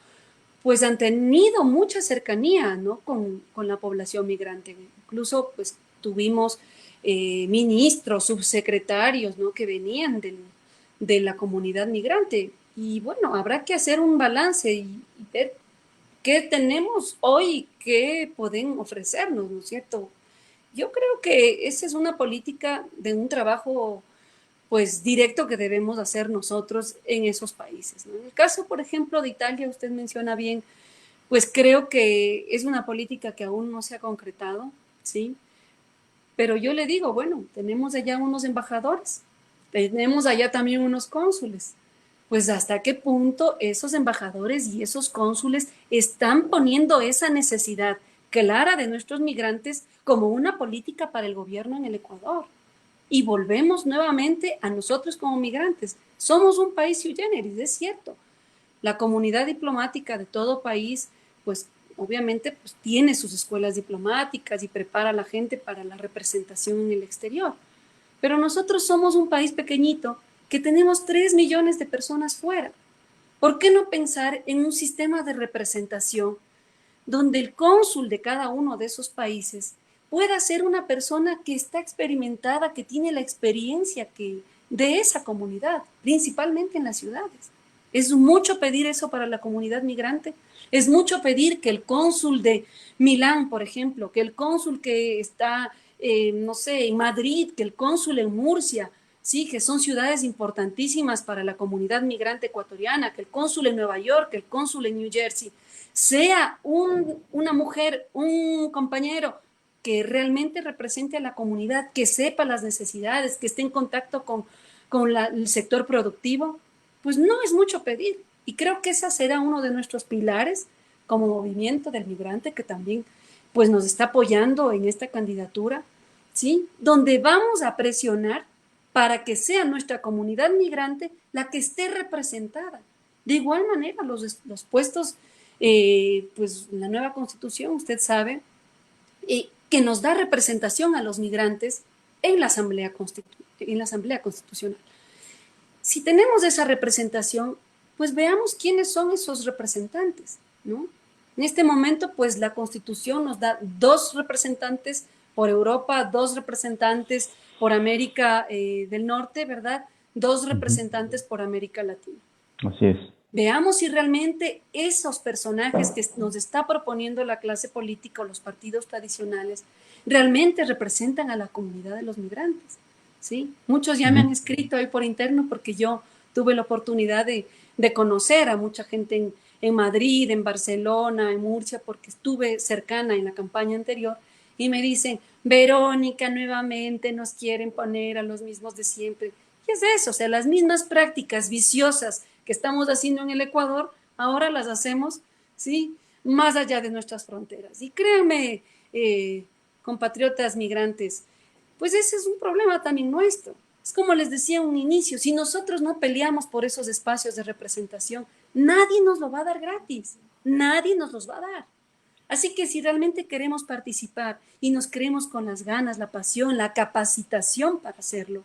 pues han tenido mucha cercanía, ¿no? Con la población migrante. Incluso, pues, tuvimos ministros, subsecretarios, ¿no? Que venían de la comunidad migrante. Y bueno, habrá que hacer un balance y ver qué tenemos hoy y qué pueden ofrecernos, ¿no es cierto? Yo creo que esa es una política de un trabajo pues directo que debemos hacer nosotros en esos países, ¿no? En el caso, por ejemplo, de Italia, usted menciona bien, pues creo que es una política que aún no se ha concretado, ¿sí? Pero yo le digo, bueno, tenemos allá unos embajadores, tenemos allá también unos cónsules, pues hasta qué punto esos embajadores y esos cónsules están poniendo esa necesidad clara de nuestros migrantes como una política para el gobierno en el Ecuador. Y volvemos nuevamente a nosotros como migrantes. Somos un país sui generis, es cierto. La comunidad diplomática de todo país, pues obviamente pues, tiene sus escuelas diplomáticas y prepara a la gente para la representación en el exterior. Pero nosotros somos un país pequeñito que tenemos 3 millones de personas fuera. ¿Por qué no pensar en un sistema de representación donde el cónsul de cada uno de esos países pueda ser una persona que está experimentada, que tiene la experiencia de esa comunidad, principalmente en las ciudades? Es mucho pedir eso para la comunidad migrante. Es mucho pedir que el cónsul de Milán, por ejemplo, que el cónsul que está, no sé, en Madrid, que el cónsul en Murcia, sí, que son ciudades importantísimas para la comunidad migrante ecuatoriana, que el cónsul en Nueva York, que el cónsul en New Jersey, sea una mujer, un compañero que realmente represente a la comunidad, que sepa las necesidades, que esté en contacto con el sector productivo, pues no es mucho pedir. Y creo que ese será uno de nuestros pilares como movimiento del migrante que también pues nos está apoyando en esta candidatura, ¿sí? Donde vamos a presionar para que sea nuestra comunidad migrante la que esté representada. De igual manera, los puestos, pues la nueva constitución, usted sabe, que nos da representación a los migrantes en la Asamblea Constitucional. Si tenemos esa representación, pues veamos quiénes son esos representantes, ¿no? En este momento, pues la Constitución nos da 2 representantes por Europa, 2 representantes por América del Norte, ¿verdad? 2 representantes por América Latina. Así es. Veamos si realmente esos personajes que nos está proponiendo la clase política o los partidos tradicionales realmente representan a la comunidad de los migrantes, ¿sí? Muchos ya me han escrito ahí por interno porque yo tuve la oportunidad de conocer a mucha gente en Madrid, en Barcelona, en Murcia, porque estuve cercana en la campaña anterior, y me dicen, Verónica, nuevamente nos quieren poner a los mismos de siempre. ¿Qué es eso? O sea, las mismas prácticas viciosas que estamos haciendo en el Ecuador, ahora las hacemos, ¿sí? Más allá de nuestras fronteras. Y créanme, compatriotas migrantes, pues ese es un problema también nuestro. Es como les decía a un inicio, si nosotros no peleamos por esos espacios de representación, nadie nos lo va a dar gratis, nadie nos los va a dar. Así que si realmente queremos participar y nos creemos con las ganas, la pasión, la capacitación para hacerlo,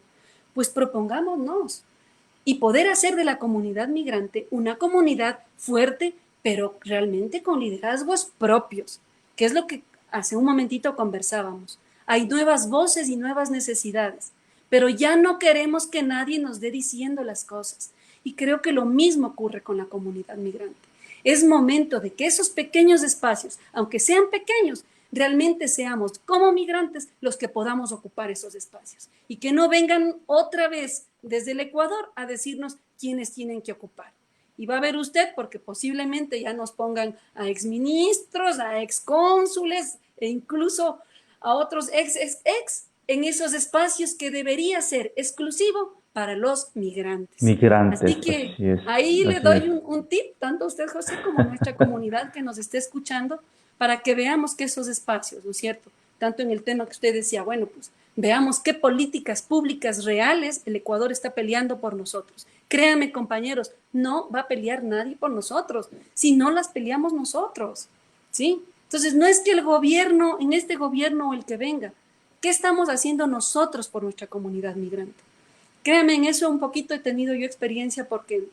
pues propongámonos y poder hacer de la comunidad migrante una comunidad fuerte, pero realmente con liderazgos propios, que es lo que hace un momentito conversábamos. Hay nuevas voces y nuevas necesidades, pero ya no queremos que nadie nos dé diciendo las cosas. Y creo que lo mismo ocurre con la comunidad migrante. Es momento de que esos pequeños espacios, aunque sean pequeños, realmente seamos como migrantes los que podamos ocupar esos espacios y que no vengan otra vez desde el Ecuador a decirnos quiénes tienen que ocupar. Y va a ver usted, porque posiblemente ya nos pongan a exministros, a excónsules e incluso a otros ex en esos espacios que debería ser exclusivo para los migrantes. Así que ahí le doy un tip, tanto a usted, José, como a nuestra comunidad que nos esté escuchando, para que veamos que esos espacios, ¿no es cierto? Tanto en el tema que usted decía, bueno, pues veamos qué políticas públicas reales el Ecuador está peleando por nosotros. Créanme, compañeros, no va a pelear nadie por nosotros, si no las peleamos nosotros, ¿sí? Entonces, no es que el gobierno, en este gobierno o el que venga, ¿qué estamos haciendo nosotros por nuestra comunidad migrante? Créanme, en eso un poquito he tenido yo experiencia porque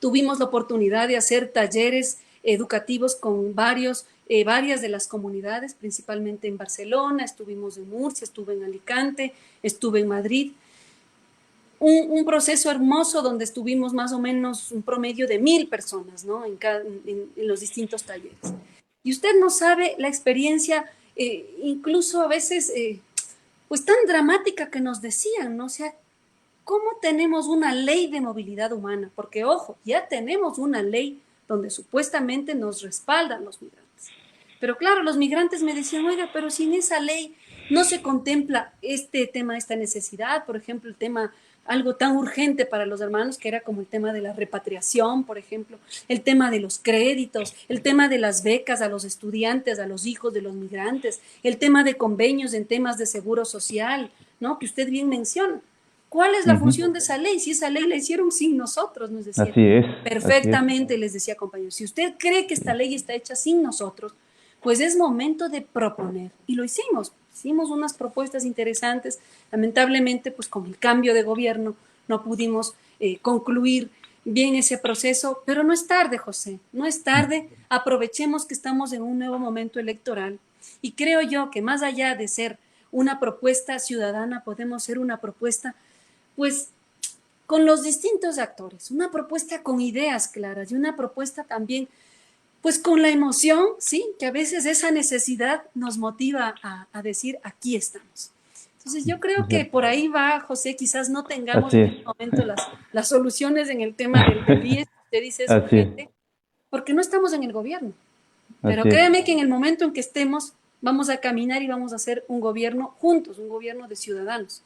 tuvimos la oportunidad de hacer talleres educativos con varias de las comunidades, principalmente en Barcelona, estuvimos en Murcia, estuve en Alicante, estuve en Madrid. Un proceso hermoso donde estuvimos más o menos un promedio de 1000 personas, ¿no? en los distintos talleres. Y usted no sabe la experiencia, incluso a veces, pues tan dramática que nos decían, ¿no? O sea, ¿cómo tenemos una ley de movilidad humana? Porque, ojo, ya tenemos una ley donde supuestamente nos respaldan los migrantes. Pero claro, los migrantes me decían, oiga, pero si en esa ley no se contempla este tema, esta necesidad, por ejemplo, el tema, algo tan urgente para los hermanos, que era como el tema de la repatriación, por ejemplo, el tema de los créditos, el tema de las becas a los estudiantes, a los hijos de los migrantes, el tema de convenios en temas de seguro social, ¿no? Que usted bien menciona. ¿Cuál es la función de esa ley? Si esa ley la hicieron sin nosotros, nos decía. Así es. Perfectamente, les decía, compañeros. Si usted cree que esta ley está hecha sin nosotros, pues es momento de proponer. Y lo hicimos. Hicimos unas propuestas interesantes. Lamentablemente, pues con el cambio de gobierno no pudimos concluir bien ese proceso, pero no es tarde, José. No es tarde. Aprovechemos que estamos en un nuevo momento electoral. Y creo yo que más allá de ser una propuesta ciudadana, podemos ser una propuesta pues con los distintos actores, una propuesta con ideas claras y una propuesta también pues con la emoción, ¿sí? Que a veces esa necesidad nos motiva a decir, aquí estamos. Entonces yo creo que por ahí va, José, quizás no tengamos en este momento las soluciones en el tema del IES, usted dice es urgente, porque no estamos en el gobierno. Pero créame que en el momento en que estemos, vamos a caminar y vamos a hacer un gobierno juntos, un gobierno de ciudadanos.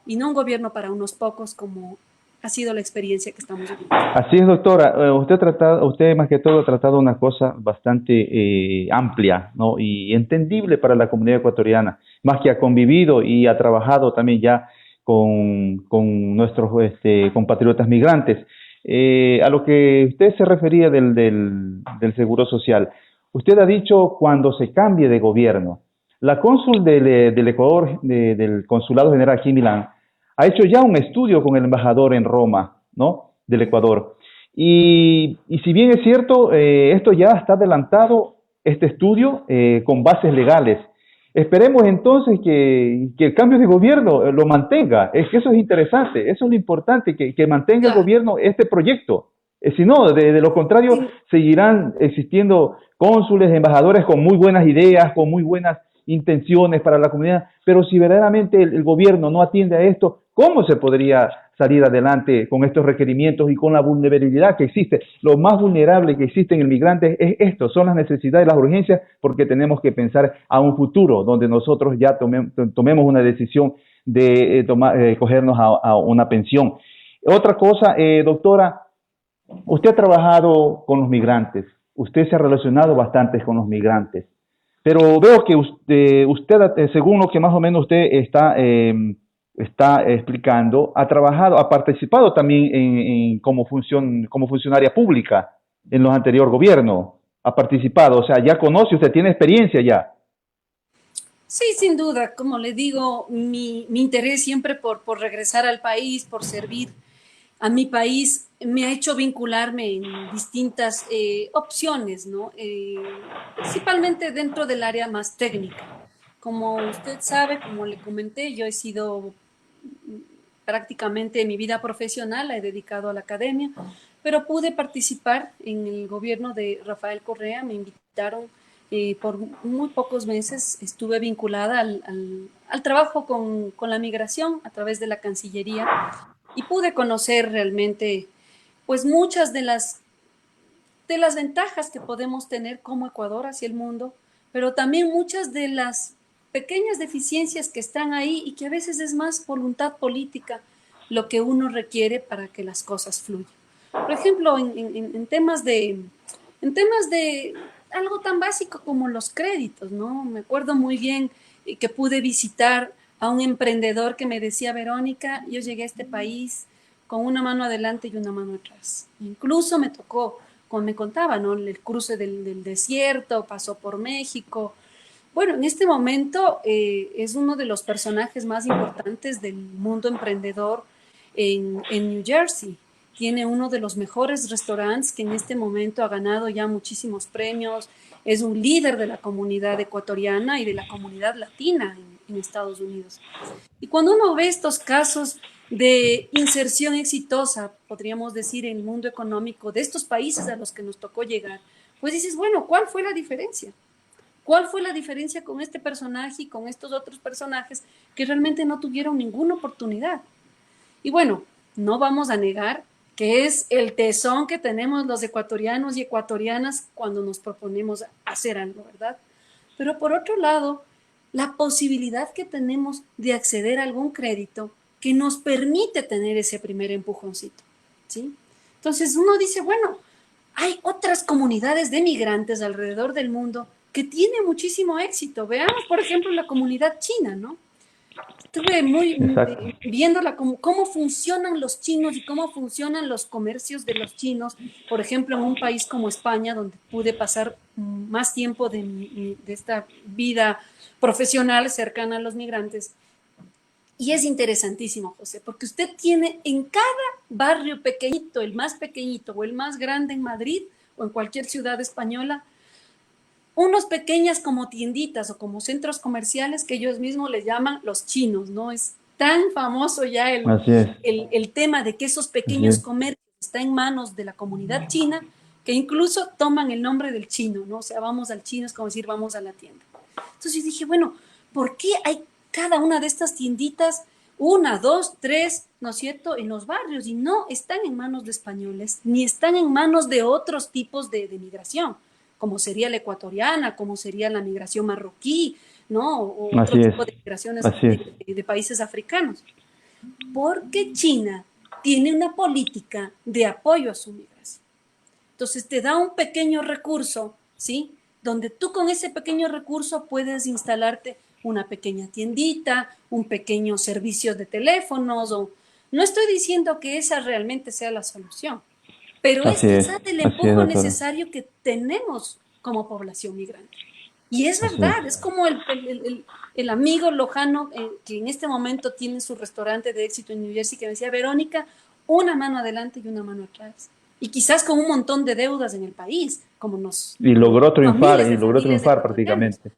Y no un gobierno para unos pocos como ha sido la experiencia que estamos viviendo. Así es, doctora. Usted más que todo ha tratado una cosa bastante amplia, ¿no? Y entendible para la comunidad ecuatoriana, más que ha convivido y ha trabajado también ya con nuestros compatriotas migrantes. A lo que usted se refería del Seguro Social, usted ha dicho cuando se cambie de gobierno. La cónsul del Ecuador, del Consulado General aquí en Milán, ha hecho ya un estudio con el embajador en Roma, ¿no? Del Ecuador. Y si bien es cierto, esto ya está adelantado, este estudio, con bases legales. Esperemos entonces que el cambio de gobierno lo mantenga. Es que eso es interesante, eso es lo importante, que mantenga el gobierno este proyecto. Si no, de lo contrario, seguirán existiendo cónsules, embajadores con muy buenas ideas, con muy buenas intenciones para la comunidad, pero si verdaderamente el gobierno no atiende a esto, ¿cómo se podría salir adelante con estos requerimientos y con la vulnerabilidad que existe? Lo más vulnerable que existe en el migrante es esto, son las necesidades, las urgencias, porque tenemos que pensar a un futuro donde nosotros ya tomemos una decisión de cogernos a una pensión. Otra cosa, doctora, usted ha trabajado con los migrantes, usted se ha relacionado bastante con los migrantes. Pero veo que usted, según lo que más o menos usted está está explicando, ha trabajado, ha participado también como funcionaria pública en los anteriores gobiernos, ha participado, o sea, ya conoce, usted tiene experiencia ya. Sí, sin duda, como le digo, mi interés siempre por regresar al país, por servir a mi país, me ha hecho vincularme en distintas opciones, ¿no? Principalmente dentro del área más técnica. Como usted sabe, como le comenté, yo he sido prácticamente mi vida profesional, la he dedicado a la academia, pero pude participar en el gobierno de Rafael Correa, me invitaron por muy pocos meses, estuve vinculada al trabajo con la migración a través de la Cancillería y pude conocer realmente pues muchas de las ventajas que podemos tener como Ecuador hacia el mundo, pero también muchas de las pequeñas deficiencias que están ahí y que a veces es más voluntad política lo que uno requiere para que las cosas fluyan. Por ejemplo, en temas de algo tan básico como los créditos, ¿no? Me acuerdo muy bien que pude visitar a un emprendedor que me decía, Verónica, yo llegué a este país con una mano adelante y una mano atrás. Incluso me tocó, como me contaba, ¿no? El cruce del desierto, pasó por México. Bueno, en este momento es uno de los personajes más importantes del mundo emprendedor en New Jersey. Tiene uno de los mejores restaurantes que en este momento ha ganado ya muchísimos premios. Es un líder de la comunidad ecuatoriana y de la comunidad latina en Estados Unidos. Y cuando uno ve estos casos de inserción exitosa, podríamos decir, en el mundo económico de estos países a los que nos tocó llegar, pues dices, bueno, ¿cuál fue la diferencia? ¿Cuál fue la diferencia con este personaje y con estos otros personajes que realmente no tuvieron ninguna oportunidad? Y bueno, no vamos a negar que es el tesón que tenemos los ecuatorianos y ecuatorianas cuando nos proponemos hacer algo, ¿verdad? Pero por otro lado, la posibilidad que tenemos de acceder a algún crédito que nos permite tener ese primer empujoncito, ¿sí? Entonces uno dice, bueno, hay otras comunidades de migrantes alrededor del mundo que tienen muchísimo éxito. Veamos, por ejemplo, la comunidad china, ¿no? Estuve Exacto. viendo cómo funcionan los chinos y cómo funcionan los comercios de los chinos, por ejemplo, en un país como España, donde pude pasar más tiempo de esta vida profesional cercana a los migrantes. Y es interesantísimo, José, porque usted tiene en cada barrio pequeñito, el más pequeñito o el más grande en Madrid o en cualquier ciudad española, unos pequeñas como tienditas o como centros comerciales que ellos mismos les llaman los chinos, ¿no? Es tan famoso ya Así es, el tema de que esos así pequeños es. comercios están en manos de la comunidad china, que incluso toman el nombre del chino, ¿no? O sea, vamos al chino es como decir vamos a la tienda. Entonces yo dije, bueno, ¿por qué hay cada una de estas tienditas, una, dos, tres, ¿no es cierto?, en los barrios y no están en manos de españoles, ni están en manos de otros tipos de migración, como sería la ecuatoriana, como sería la migración marroquí, ¿no? O otro Así es, tipo de migraciones así es. de países africanos. Porque China tiene una política de apoyo a su migración. Entonces te da un pequeño recurso, ¿sí? Donde tú con ese pequeño recurso puedes instalarte una pequeña tiendita, un pequeño servicio de teléfonos. No estoy diciendo que esa realmente sea la solución, pero es quizás el Así es, empujo doctora. necesario que tenemos como población migrante. Y es Así es. verdad, es como el amigo lojano que en este momento tiene su restaurante de éxito en New Jersey que me decía, Verónica, una mano adelante y una mano atrás. Y quizás con un montón de deudas en el país, como miles Y de logró familias triunfar ecuatorianas. prácticamente.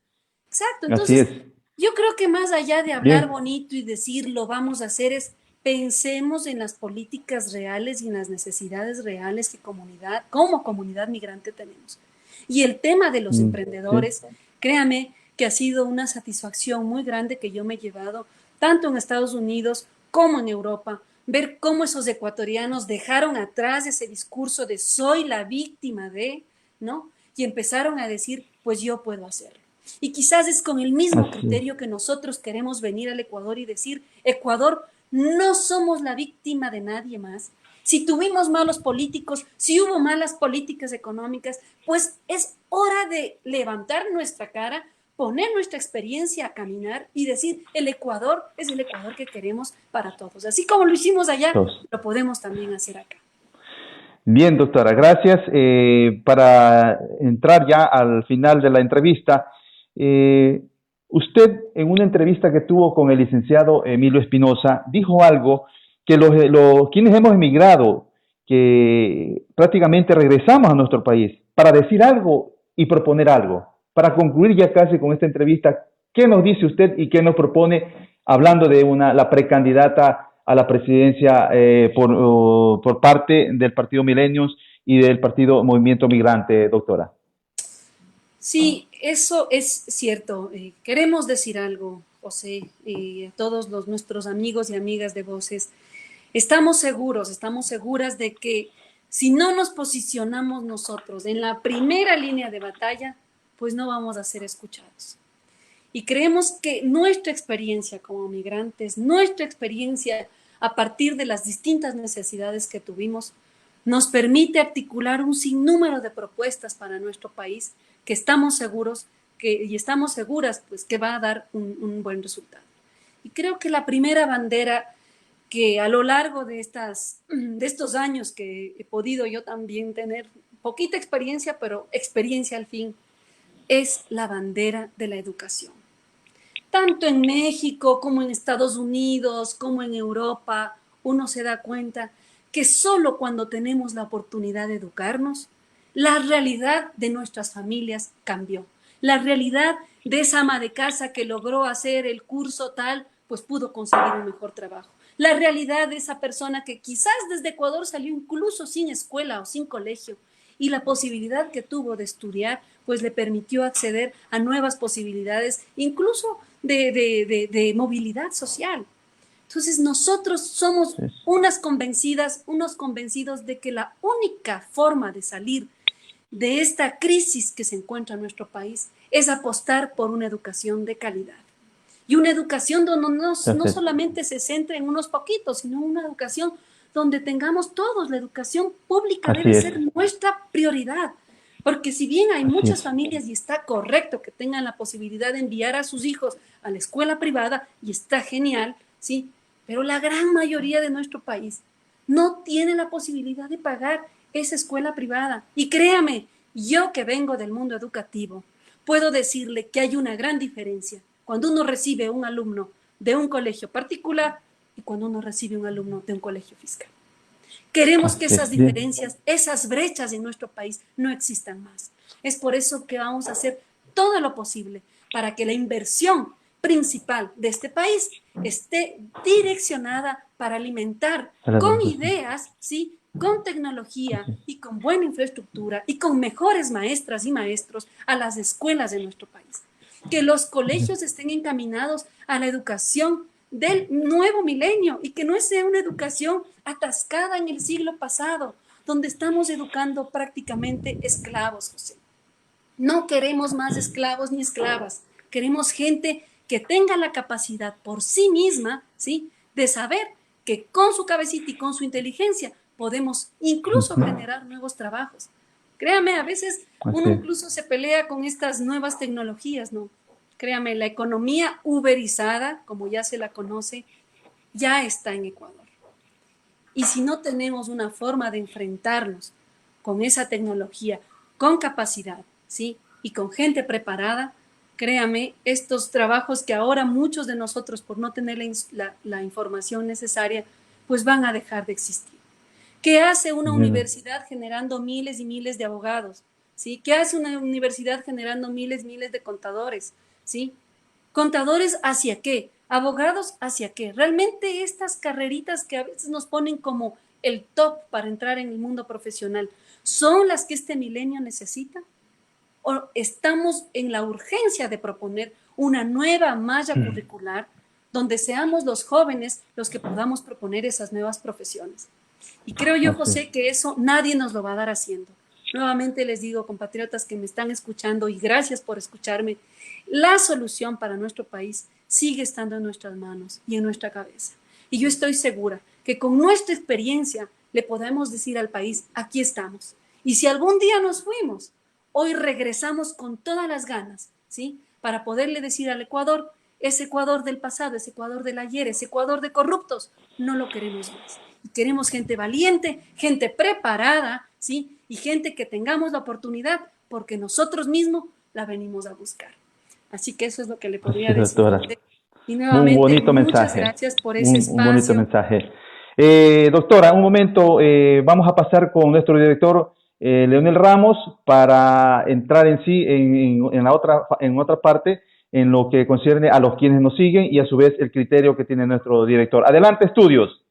Exacto, Así es. entonces yo creo que más allá de hablar Bien. bonito y decir lo vamos a hacer es pensemos en las políticas reales y en las necesidades reales que como comunidad migrante tenemos. Y el tema de los Sí. emprendedores, créame que ha sido una satisfacción muy grande que yo me he llevado tanto en Estados Unidos como en Europa, ver cómo esos ecuatorianos dejaron atrás ese discurso de soy la víctima de, ¿no? Y empezaron a decir, pues yo puedo hacerlo. Y quizás es con el mismo Así es. criterio que nosotros queremos venir al Ecuador y decir, Ecuador, no somos la víctima de nadie más. Si tuvimos malos políticos, si hubo malas políticas económicas, pues es hora de levantar nuestra cara poner nuestra experiencia a caminar y decir, el Ecuador es el Ecuador que queremos para todos. Así como lo hicimos allá, lo podemos también hacer acá. Bien, doctora, gracias. Para entrar ya al final de la entrevista, usted en una entrevista que tuvo con el licenciado Emilio Espinosa dijo algo que quienes hemos emigrado, que prácticamente regresamos a nuestro país para decir algo y proponer algo. Para concluir ya casi con esta entrevista, ¿qué nos dice usted y qué nos propone hablando de la precandidata a la presidencia por parte del Partido Milenios y del Partido Movimiento Migrante, doctora? Sí, eso es cierto. Queremos decir algo, José, y a todos nuestros amigos y amigas de Voces. Estamos seguras de que si no nos posicionamos nosotros en la primera línea de batalla, pues no vamos a ser escuchados. Y creemos que nuestra experiencia como migrantes, nuestra experiencia a partir de las distintas necesidades que tuvimos, nos permite articular un sinnúmero de propuestas para nuestro país que estamos seguros y estamos seguras pues, que va a dar un buen resultado. Y creo que la primera bandera que a lo largo de estos años que he podido yo también tener poquita experiencia, pero experiencia al fin, es la bandera de la educación. Tanto en México como en Estados Unidos, como en Europa, uno se da cuenta que solo cuando tenemos la oportunidad de educarnos, la realidad de nuestras familias cambió. La realidad de esa ama de casa que logró hacer el curso tal, pues pudo conseguir un mejor trabajo. La realidad de esa persona que quizás desde Ecuador salió incluso sin escuela o sin colegio y la posibilidad que tuvo de estudiar, pues le permitió acceder a nuevas posibilidades, incluso de movilidad social. Entonces nosotros somos unos convencidos de que la única forma de salir de esta crisis que se encuentra en nuestro país es apostar por una educación de calidad. Y una educación donde no solamente se centre en unos poquitos, sino una educación donde tengamos todos. La educación pública debe ser nuestra prioridad. Porque si bien hay muchas familias y está correcto que tengan la posibilidad de enviar a sus hijos a la escuela privada, y está genial, ¿sí? Pero la gran mayoría de nuestro país no tiene la posibilidad de pagar esa escuela privada. Y créame, yo que vengo del mundo educativo, puedo decirle que hay una gran diferencia cuando uno recibe un alumno de un colegio particular y cuando uno recibe un alumno de un colegio fiscal. Queremos que esas diferencias, esas brechas en nuestro país no existan más. Es por eso que vamos a hacer todo lo posible para que la inversión principal de este país esté direccionada para alimentar con ideas, ¿sí?, con tecnología y con buena infraestructura y con mejores maestras y maestros a las escuelas de nuestro país. Que los colegios estén encaminados a la educación del nuevo milenio y que no sea una educación atascada en el siglo pasado, donde estamos educando prácticamente esclavos, José. No queremos más esclavos ni esclavas, queremos gente que tenga la capacidad por sí misma, ¿sí?, de saber que con su cabecita y con su inteligencia podemos incluso generar nuevos trabajos. Créame, a veces uno incluso se pelea con estas nuevas tecnologías, ¿no? Créame, la economía uberizada, como ya se la conoce, ya está en Ecuador. Y si no tenemos una forma de enfrentarnos con esa tecnología, con capacidad, ¿sí?, y con gente preparada, créame, estos trabajos que ahora muchos de nosotros, por no tener la información necesaria, pues van a dejar de existir. ¿Qué hace una universidad generando miles y miles de abogados? ¿Sí? ¿Qué hace una universidad generando miles y miles de contadores? ¿Sí? ¿Contadores hacia qué? ¿Abogados hacia qué? Realmente estas carreritas que a veces nos ponen como el top para entrar en el mundo profesional, ¿son las que este milenio necesita? ¿O estamos en la urgencia de proponer una nueva malla curricular donde seamos los jóvenes los que podamos proponer esas nuevas profesiones? Y creo yo, José, que eso nadie nos lo va a dar haciendo. Nuevamente les digo, compatriotas que me están escuchando, y gracias por escucharme, la solución para nuestro país sigue estando en nuestras manos y en nuestra cabeza. Y yo estoy segura que con nuestra experiencia le podemos decir al país, aquí estamos. Y si algún día nos fuimos, hoy regresamos con todas las ganas, ¿sí?, para poderle decir al Ecuador, ese Ecuador del pasado, ese Ecuador del ayer, ese Ecuador de corruptos, no lo queremos más. Queremos gente valiente, gente preparada, ¿sí? Y gente que tengamos la oportunidad porque nosotros mismos la venimos a buscar. Así que eso es lo que le podría decir. Doctora. Y Un nuevamente, bonito muchas mensaje. gracias por ese espacio. Un bonito mensaje. Doctora, un momento, vamos a pasar con nuestro director Leonel Ramos para entrar en sí en otra parte, en lo que concierne a los quienes nos siguen y a su vez el criterio que tiene nuestro director. Adelante, estudios.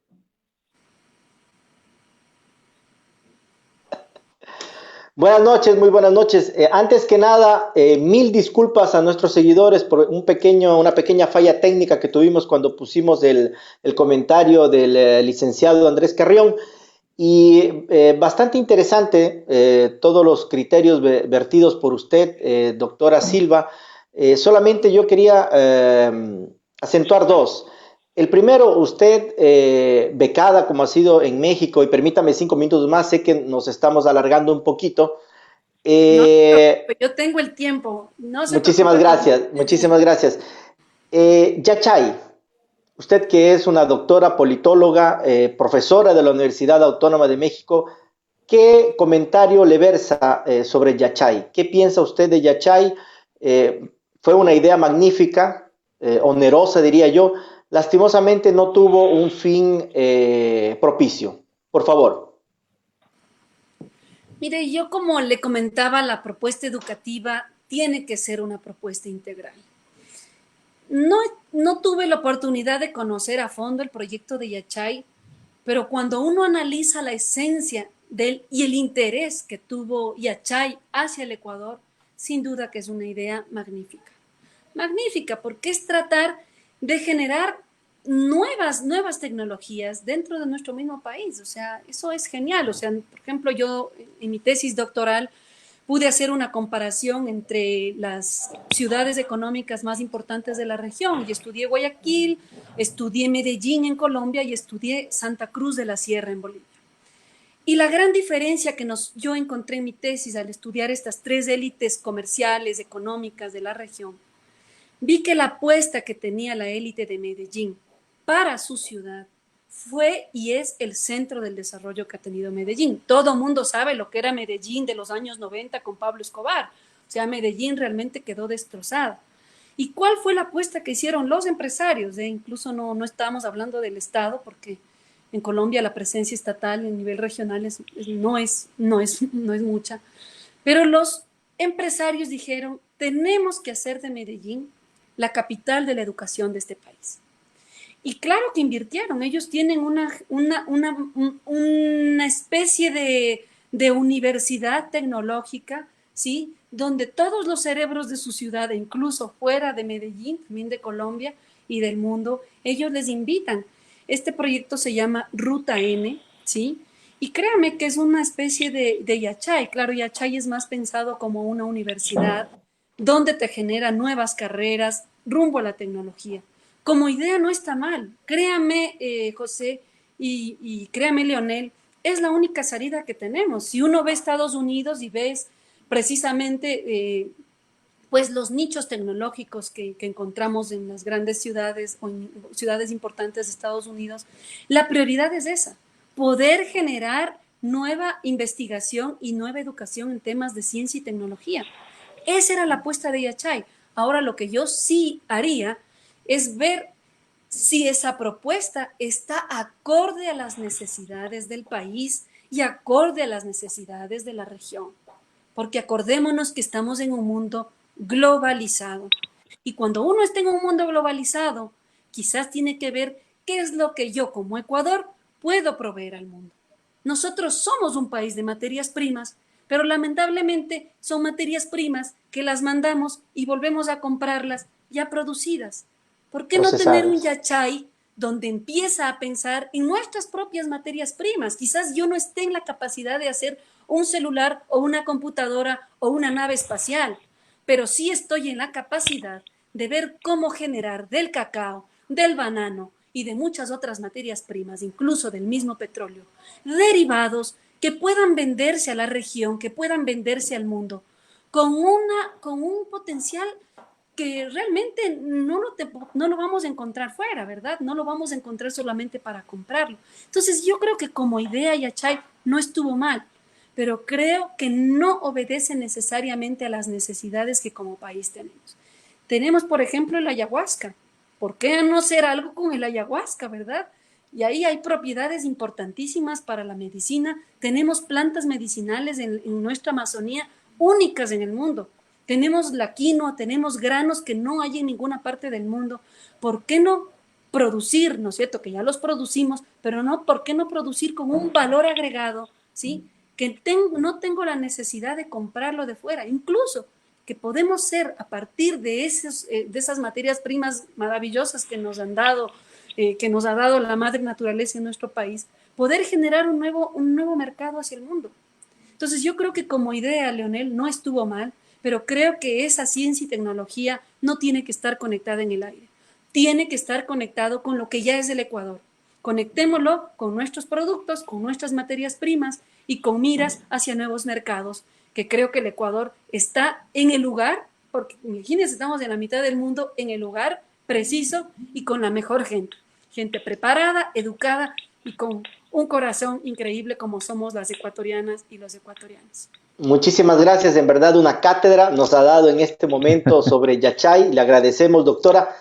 Buenas noches, muy buenas noches. Antes que nada, mil disculpas a nuestros seguidores por una pequeña falla técnica que tuvimos cuando pusimos el comentario del licenciado Andrés Carrión. Y bastante interesante todos los criterios vertidos por usted, doctora Silva. Solamente yo quería acentuar dos. El primero, usted becada como ha sido en México, y permítame 5 minutos más, sé que nos estamos alargando un poquito. No, yo tengo el tiempo. No se Muchísimas gracias, muchísimas gracias. Yachay, usted que es una doctora politóloga, profesora de la Universidad Autónoma de México, ¿qué comentario le versa sobre Yachay? ¿Qué piensa usted de Yachay? Fue una idea magnífica, onerosa diría yo. Lastimosamente no tuvo un fin propicio. Por favor. Mire, yo como le comentaba, la propuesta educativa tiene que ser una propuesta integral. No tuve la oportunidad de conocer a fondo el proyecto de Yachay, pero cuando uno analiza la esencia y el interés que tuvo Yachay hacia el Ecuador, sin duda que es una idea magnífica. Magnífica, porque es tratar de generar nuevas tecnologías dentro de nuestro mismo país. O sea, eso es genial. O sea, por ejemplo, yo en mi tesis doctoral pude hacer una comparación entre las ciudades económicas más importantes de la región y estudié Guayaquil, estudié Medellín en Colombia y estudié Santa Cruz de la Sierra en Bolivia. Y la gran diferencia que yo encontré en mi tesis al estudiar estas tres élites comerciales, económicas de la región, vi que la apuesta que tenía la élite de Medellín para su ciudad fue y es el centro del desarrollo que ha tenido Medellín. Todo mundo sabe lo que era Medellín de los años 90 con Pablo Escobar. O sea, Medellín realmente quedó destrozada. ¿Y cuál fue la apuesta que hicieron los empresarios? Incluso no estábamos hablando del Estado, porque en Colombia la presencia estatal a nivel regional no es mucha. Pero los empresarios dijeron, tenemos que hacer de Medellín la capital de la educación de este país. Y claro que invirtieron, ellos tienen una especie de universidad tecnológica, ¿sí? Donde todos los cerebros de su ciudad, incluso fuera de Medellín, también de Colombia y del mundo, ellos les invitan. Este proyecto se llama Ruta N, ¿sí? Y créame que es una especie de Yachay. Claro, Yachay es más pensado como una universidad donde te genera nuevas carreras rumbo a la tecnología. Como idea no está mal. Créame, José, y créame, Leonel, es la única salida que tenemos. Si uno ve Estados Unidos y ves precisamente pues los nichos tecnológicos que encontramos en las grandes ciudades o en ciudades importantes de Estados Unidos, la prioridad es esa, poder generar nueva investigación y nueva educación en temas de ciencia y tecnología. Esa era la apuesta de Yachay. Ahora lo que yo sí haría es ver si esa propuesta está acorde a las necesidades del país y acorde a las necesidades de la región. Porque acordémonos que estamos en un mundo globalizado. Y cuando uno está en un mundo globalizado, quizás tiene que ver qué es lo que yo como Ecuador puedo proveer al mundo. Nosotros somos un país de materias primas, pero lamentablemente son materias primas que las mandamos y volvemos a comprarlas ya producidas. ¿Por qué no tener un Yachay donde empieza a pensar en nuestras propias materias primas? Quizás yo no esté en la capacidad de hacer un celular o una computadora o una nave espacial, pero sí estoy en la capacidad de ver cómo generar del cacao, del banano y de muchas otras materias primas, incluso del mismo petróleo, derivados que puedan venderse a la región, que puedan venderse al mundo, con un potencial que realmente no lo vamos a encontrar fuera, ¿verdad? No lo vamos a encontrar solamente para comprarlo. Entonces yo creo que como idea Yachay no estuvo mal, pero creo que no obedece necesariamente a las necesidades que como país tenemos. Tenemos, por ejemplo, el ayahuasca. ¿Por qué no hacer algo con el ayahuasca, verdad? Y ahí hay propiedades importantísimas para la medicina. Tenemos plantas medicinales en nuestra Amazonía únicas en el mundo. Tenemos la quinoa, tenemos granos que no hay en ninguna parte del mundo. ¿Por qué no producir, no es cierto, que ya los producimos, pero no, ¿por qué no producir con un valor agregado, ¿sí? Que no tengo la necesidad de comprarlo de fuera, incluso que podemos ser a partir de esas materias primas maravillosas que nos han dado, que nos ha dado la madre naturaleza en nuestro país, poder generar un nuevo mercado hacia el mundo. Entonces yo creo que como idea, Leonel, no estuvo mal, pero creo que esa ciencia y tecnología no tiene que estar conectada en el aire. Tiene que estar conectado con lo que ya es del Ecuador. Conectémoslo con nuestros productos, con nuestras materias primas y con miras hacia nuevos mercados, que creo que el Ecuador está en el lugar, porque imagínense, estamos en la mitad del mundo, en el lugar preciso y con la mejor gente. Gente preparada, educada y con un corazón increíble como somos las ecuatorianas y los ecuatorianos. Muchísimas gracias, en verdad una cátedra nos ha dado en este momento sobre Yachay, le agradecemos, doctora.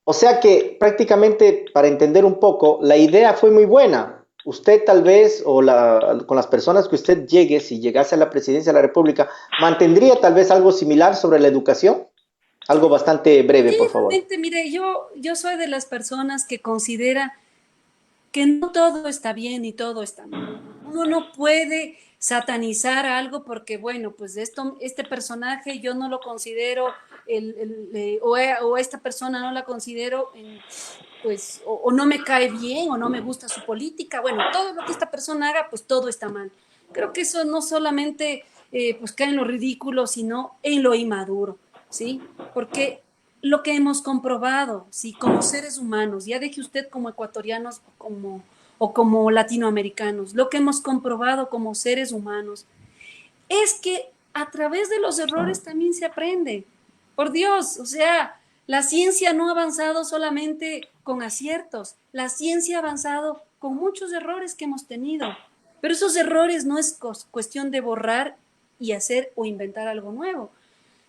O sea que prácticamente para entender un poco, la idea fue muy buena. Usted tal vez, con las personas que usted llegue, si llegase a la presidencia de la República, mantendría tal vez algo similar sobre la educación. Algo bastante breve, Sí, por favor. realmente, mire, yo soy de las personas que considera que no todo está bien y todo está mal. Uno no puede satanizar algo porque, bueno, pues este personaje yo no lo considero, o esta persona no la considero, pues, o no me cae bien, o no me gusta su política. Bueno, todo lo que esta persona haga, pues todo está mal. Creo que eso no solamente pues cae en lo ridículo, sino en lo inmaduro, ¿sí? Porque lo que hemos comprobado, ¿sí? Como seres humanos, ya deje usted como ecuatorianos o como latinoamericanos, lo que hemos comprobado como seres humanos es que a través de los errores también se aprende. Por Dios, o sea, la ciencia no ha avanzado solamente con aciertos, la ciencia ha avanzado con muchos errores que hemos tenido, pero esos errores no es cuestión de borrar y hacer o inventar algo nuevo.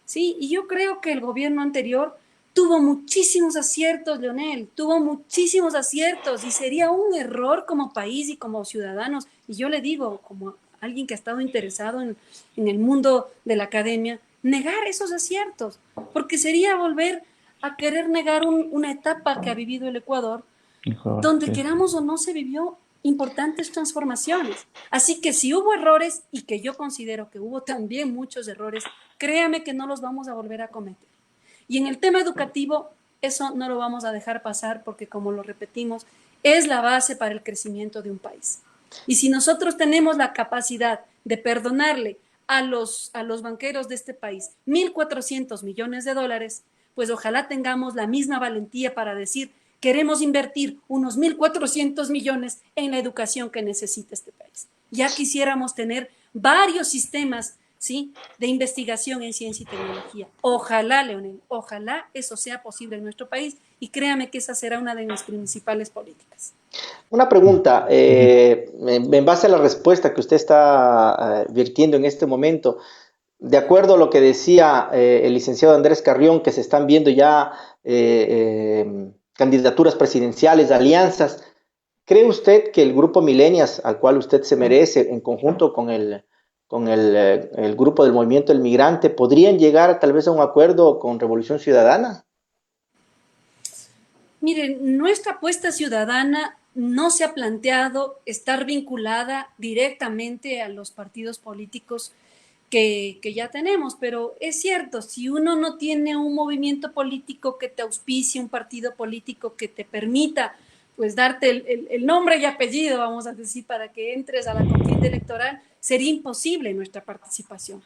Sí, y yo creo que el gobierno anterior tuvo muchísimos aciertos, Leonel, tuvo muchísimos aciertos y sería un error como país y como ciudadanos. Y yo le digo, como alguien que ha estado interesado en el mundo de la academia, negar esos aciertos, porque sería volver a querer negar una etapa que ha vivido el Ecuador, Mejor, donde sí. queramos o no se vivió importantes transformaciones. Así que si hubo errores, y que yo considero que hubo también muchos errores, créame que no los vamos a volver a cometer. Y en el tema educativo, eso no lo vamos a dejar pasar porque, como lo repetimos, es la base para el crecimiento de un país. Y si nosotros tenemos la capacidad de perdonarle a los banqueros de este país 1.400 millones de dólares, pues ojalá tengamos la misma valentía para decir, queremos invertir unos 1.400 millones en la educación que necesita este país. Ya quisiéramos tener varios sistemas, ¿sí?, de investigación en ciencia y tecnología. Ojalá, Leonel, ojalá eso sea posible en nuestro país y créame que esa será una de mis principales políticas. Una pregunta, en base a la respuesta que usted está vertiendo en este momento, de acuerdo a lo que decía el licenciado Andrés Carrión, que se están viendo ya candidaturas presidenciales, alianzas, ¿cree usted que el grupo Milenias, al cual usted se merece, en conjunto con el grupo del Movimiento del Migrante, podrían llegar tal vez a un acuerdo con Revolución Ciudadana? Miren, nuestra apuesta ciudadana no se ha planteado estar vinculada directamente a los partidos políticos que ya tenemos, pero es cierto, si uno no tiene un movimiento político que te auspicie, un partido político que te permita pues darte el nombre y apellido, vamos a decir, para que entres a la contienda electoral, sería imposible nuestra participación.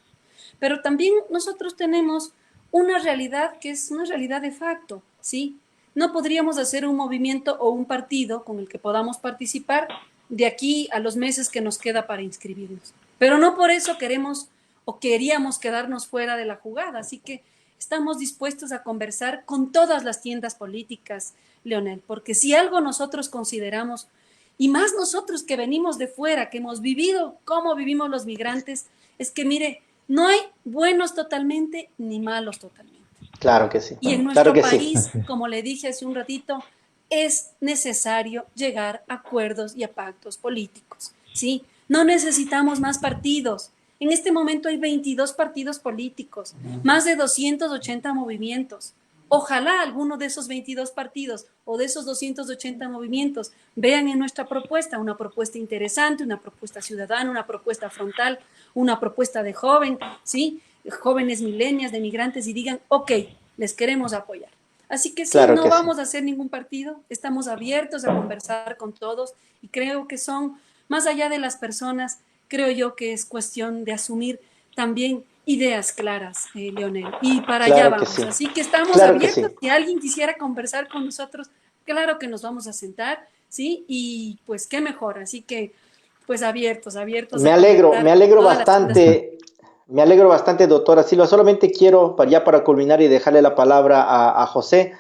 Pero también nosotros tenemos una realidad que es una realidad de facto, ¿sí? No podríamos hacer un movimiento o un partido con el que podamos participar de aquí a los meses que nos queda para inscribirnos. Pero no por eso queremos o queríamos quedarnos fuera de la jugada. Así que estamos dispuestos a conversar con todas las tiendas políticas, Leonel, porque si algo nosotros consideramos, y más nosotros que venimos de fuera, que hemos vivido cómo vivimos los migrantes, es que mire, no hay buenos totalmente ni malos totalmente. Claro que sí. Y en nuestro país, como le dije hace un ratito, es necesario llegar a acuerdos y a pactos políticos, ¿sí? No necesitamos más partidos. En este momento hay 22 partidos políticos, más de 280 movimientos. Ojalá alguno de esos 22 partidos o de esos 280 movimientos vean en nuestra propuesta una propuesta interesante, una propuesta ciudadana, una propuesta frontal, una propuesta de joven, ¿sí? Jóvenes milenias, de migrantes, y digan, ok, les queremos apoyar. Así que sí, claro no vamos a hacer ningún partido, estamos abiertos a conversar con todos y creo que son, más allá de las personas, creo yo que es cuestión de asumir también ideas claras, Leonel, y para allá vamos. Sí. Así que estamos abiertos. Si alguien quisiera conversar con nosotros, claro que nos vamos a sentar, ¿sí? Y pues qué mejor, así que pues abiertos. Me alegro bastante. Me alegro bastante, doctora Silva. Solamente quiero, para culminar y dejarle la palabra a José,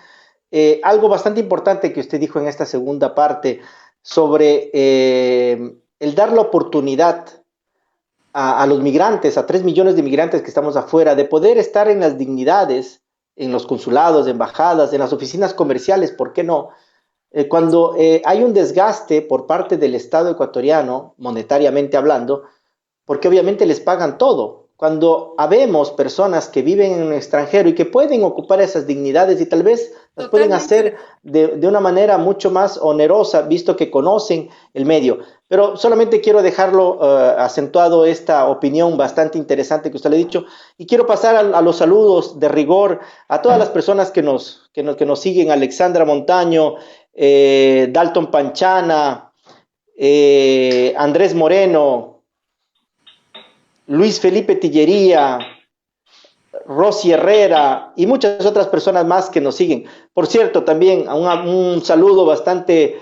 algo bastante importante que usted dijo en esta segunda parte sobre el dar la oportunidad a los migrantes, a 3 millones de migrantes que estamos afuera, de poder estar en las dignidades, en los consulados, embajadas, en las oficinas comerciales, ¿por qué no? Cuando hay un desgaste por parte del Estado ecuatoriano, monetariamente hablando, porque obviamente les pagan todo. Cuando habemos personas que viven en el extranjero y que pueden ocupar esas dignidades y tal vez las pueden hacer de una manera mucho más onerosa, visto que conocen el medio. Pero solamente quiero dejarlo acentuado esta opinión bastante interesante que usted le ha dicho, y quiero pasar a los saludos de rigor a todas las personas que nos siguen: Alexandra Montaño, Dalton Panchana, Andrés Moreno, Luis Felipe Tillería, Rosy Herrera y muchas otras personas más que nos siguen. Por cierto, también un saludo bastante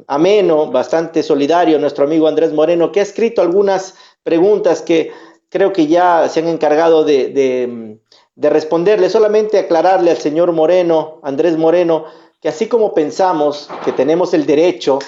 ameno, bastante solidario a nuestro amigo Andrés Moreno, que ha escrito algunas preguntas que creo que ya se han encargado de responderle. Solamente aclararle al señor Moreno, Andrés Moreno, que así como pensamos que tenemos el derecho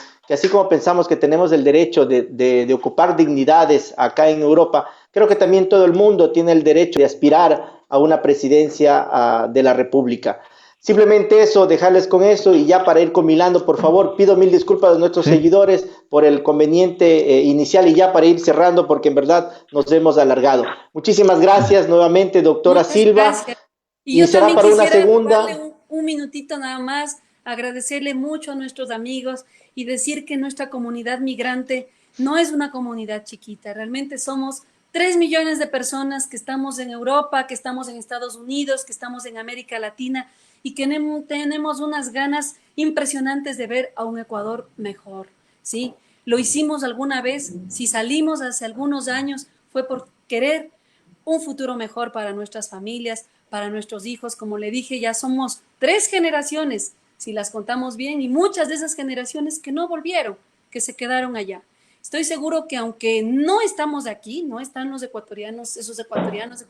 de ocupar dignidades acá en Europa, creo que también todo el mundo tiene el derecho de aspirar a una presidencia de la República. Simplemente eso, dejarles con eso, y ya para ir combinando, por favor, pido mil disculpas a nuestros seguidores por el conveniente inicial, y ya para ir cerrando, porque en verdad nos hemos alargado. Muchísimas gracias nuevamente, doctora Silva. Gracias. Y yo será para una segunda. Un minutito nada más, agradecerle mucho a nuestros amigos y decir que nuestra comunidad migrante no es una comunidad chiquita. Realmente somos 3 millones de personas que estamos en Europa, que estamos en Estados Unidos, que estamos en América Latina, y que tenemos unas ganas impresionantes de ver a un Ecuador mejor, ¿sí? Lo hicimos alguna vez, si salimos hace algunos años, fue por querer un futuro mejor para nuestras familias, para nuestros hijos. Como le dije, ya somos 3 generaciones, si las contamos bien, y muchas de esas generaciones que no volvieron, que se quedaron allá. Estoy seguro que aunque no estamos aquí, no están los ecuatorianos, esos ecuatorianas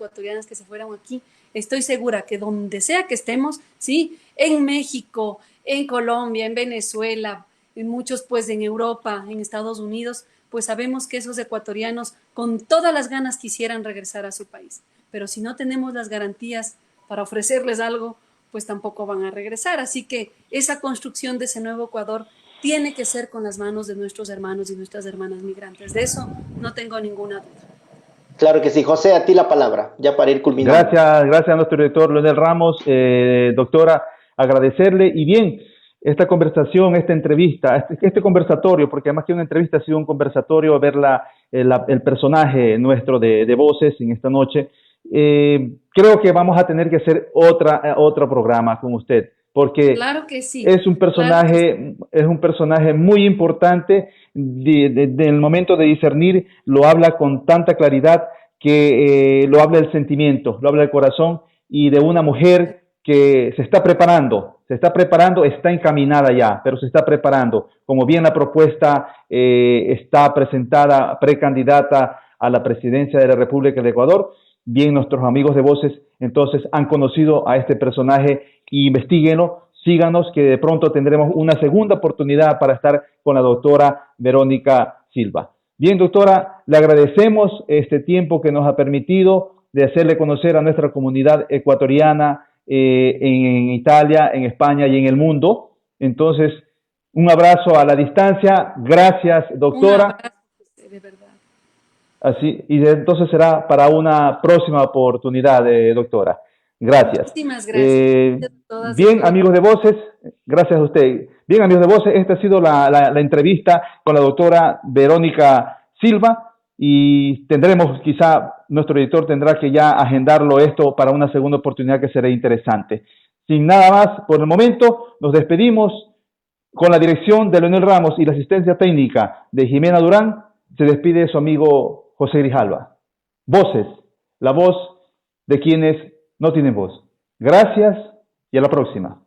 que se fueron aquí, estoy segura que donde sea que estemos, ¿sí? En México, en Colombia, en Venezuela, en muchos pues en Europa, en Estados Unidos, pues sabemos que esos ecuatorianos con todas las ganas quisieran regresar a su país. Pero si no tenemos las garantías para ofrecerles algo, pues tampoco van a regresar. Así que esa construcción de ese nuevo Ecuador tiene que ser con las manos de nuestros hermanos y nuestras hermanas migrantes. De eso no tengo ninguna duda. Claro que sí. José, a ti la palabra, ya para ir culminando. Gracias a nuestro director Leonel Ramos. Doctora, agradecerle. Y bien, esta conversación, esta entrevista, este conversatorio, porque además que una entrevista ha sido un conversatorio, ver el personaje nuestro de Voces en esta noche. Creo que vamos a tener que hacer otro programa con usted, porque claro que sí, es un personaje muy importante. Del momento de discernir, lo habla con tanta claridad que lo habla del sentimiento, lo habla del corazón, y de una mujer que se está preparando, está encaminada ya, pero se está preparando. Como bien la propuesta está presentada, precandidata a la presidencia de la República del Ecuador, bien nuestros amigos de Voces, entonces han conocido a este personaje, investíguenlo, síganos, que de pronto tendremos una segunda oportunidad para estar con la doctora Verónica Silva. Bien, doctora, le agradecemos este tiempo que nos ha permitido de hacerle conocer a nuestra comunidad ecuatoriana en Italia, en España y en el mundo. Entonces, un abrazo a la distancia. Gracias, doctora. Un abrazo, de verdad. Así, y entonces será para una próxima oportunidad, doctora. Gracias. Muchísimas gracias. Bien, amigos de Voces, gracias a usted. Bien, amigos de Voces, esta ha sido la entrevista con la doctora Verónica Silva y tendremos, quizá nuestro editor tendrá que ya agendarlo esto para una segunda oportunidad que será interesante. Sin nada más, por el momento, nos despedimos con la dirección de Leonel Ramos y la asistencia técnica de Jimena Durán. Se despide su amigo José Grijalva. Voces, la voz de quienes no tienen voz. Gracias y a la próxima.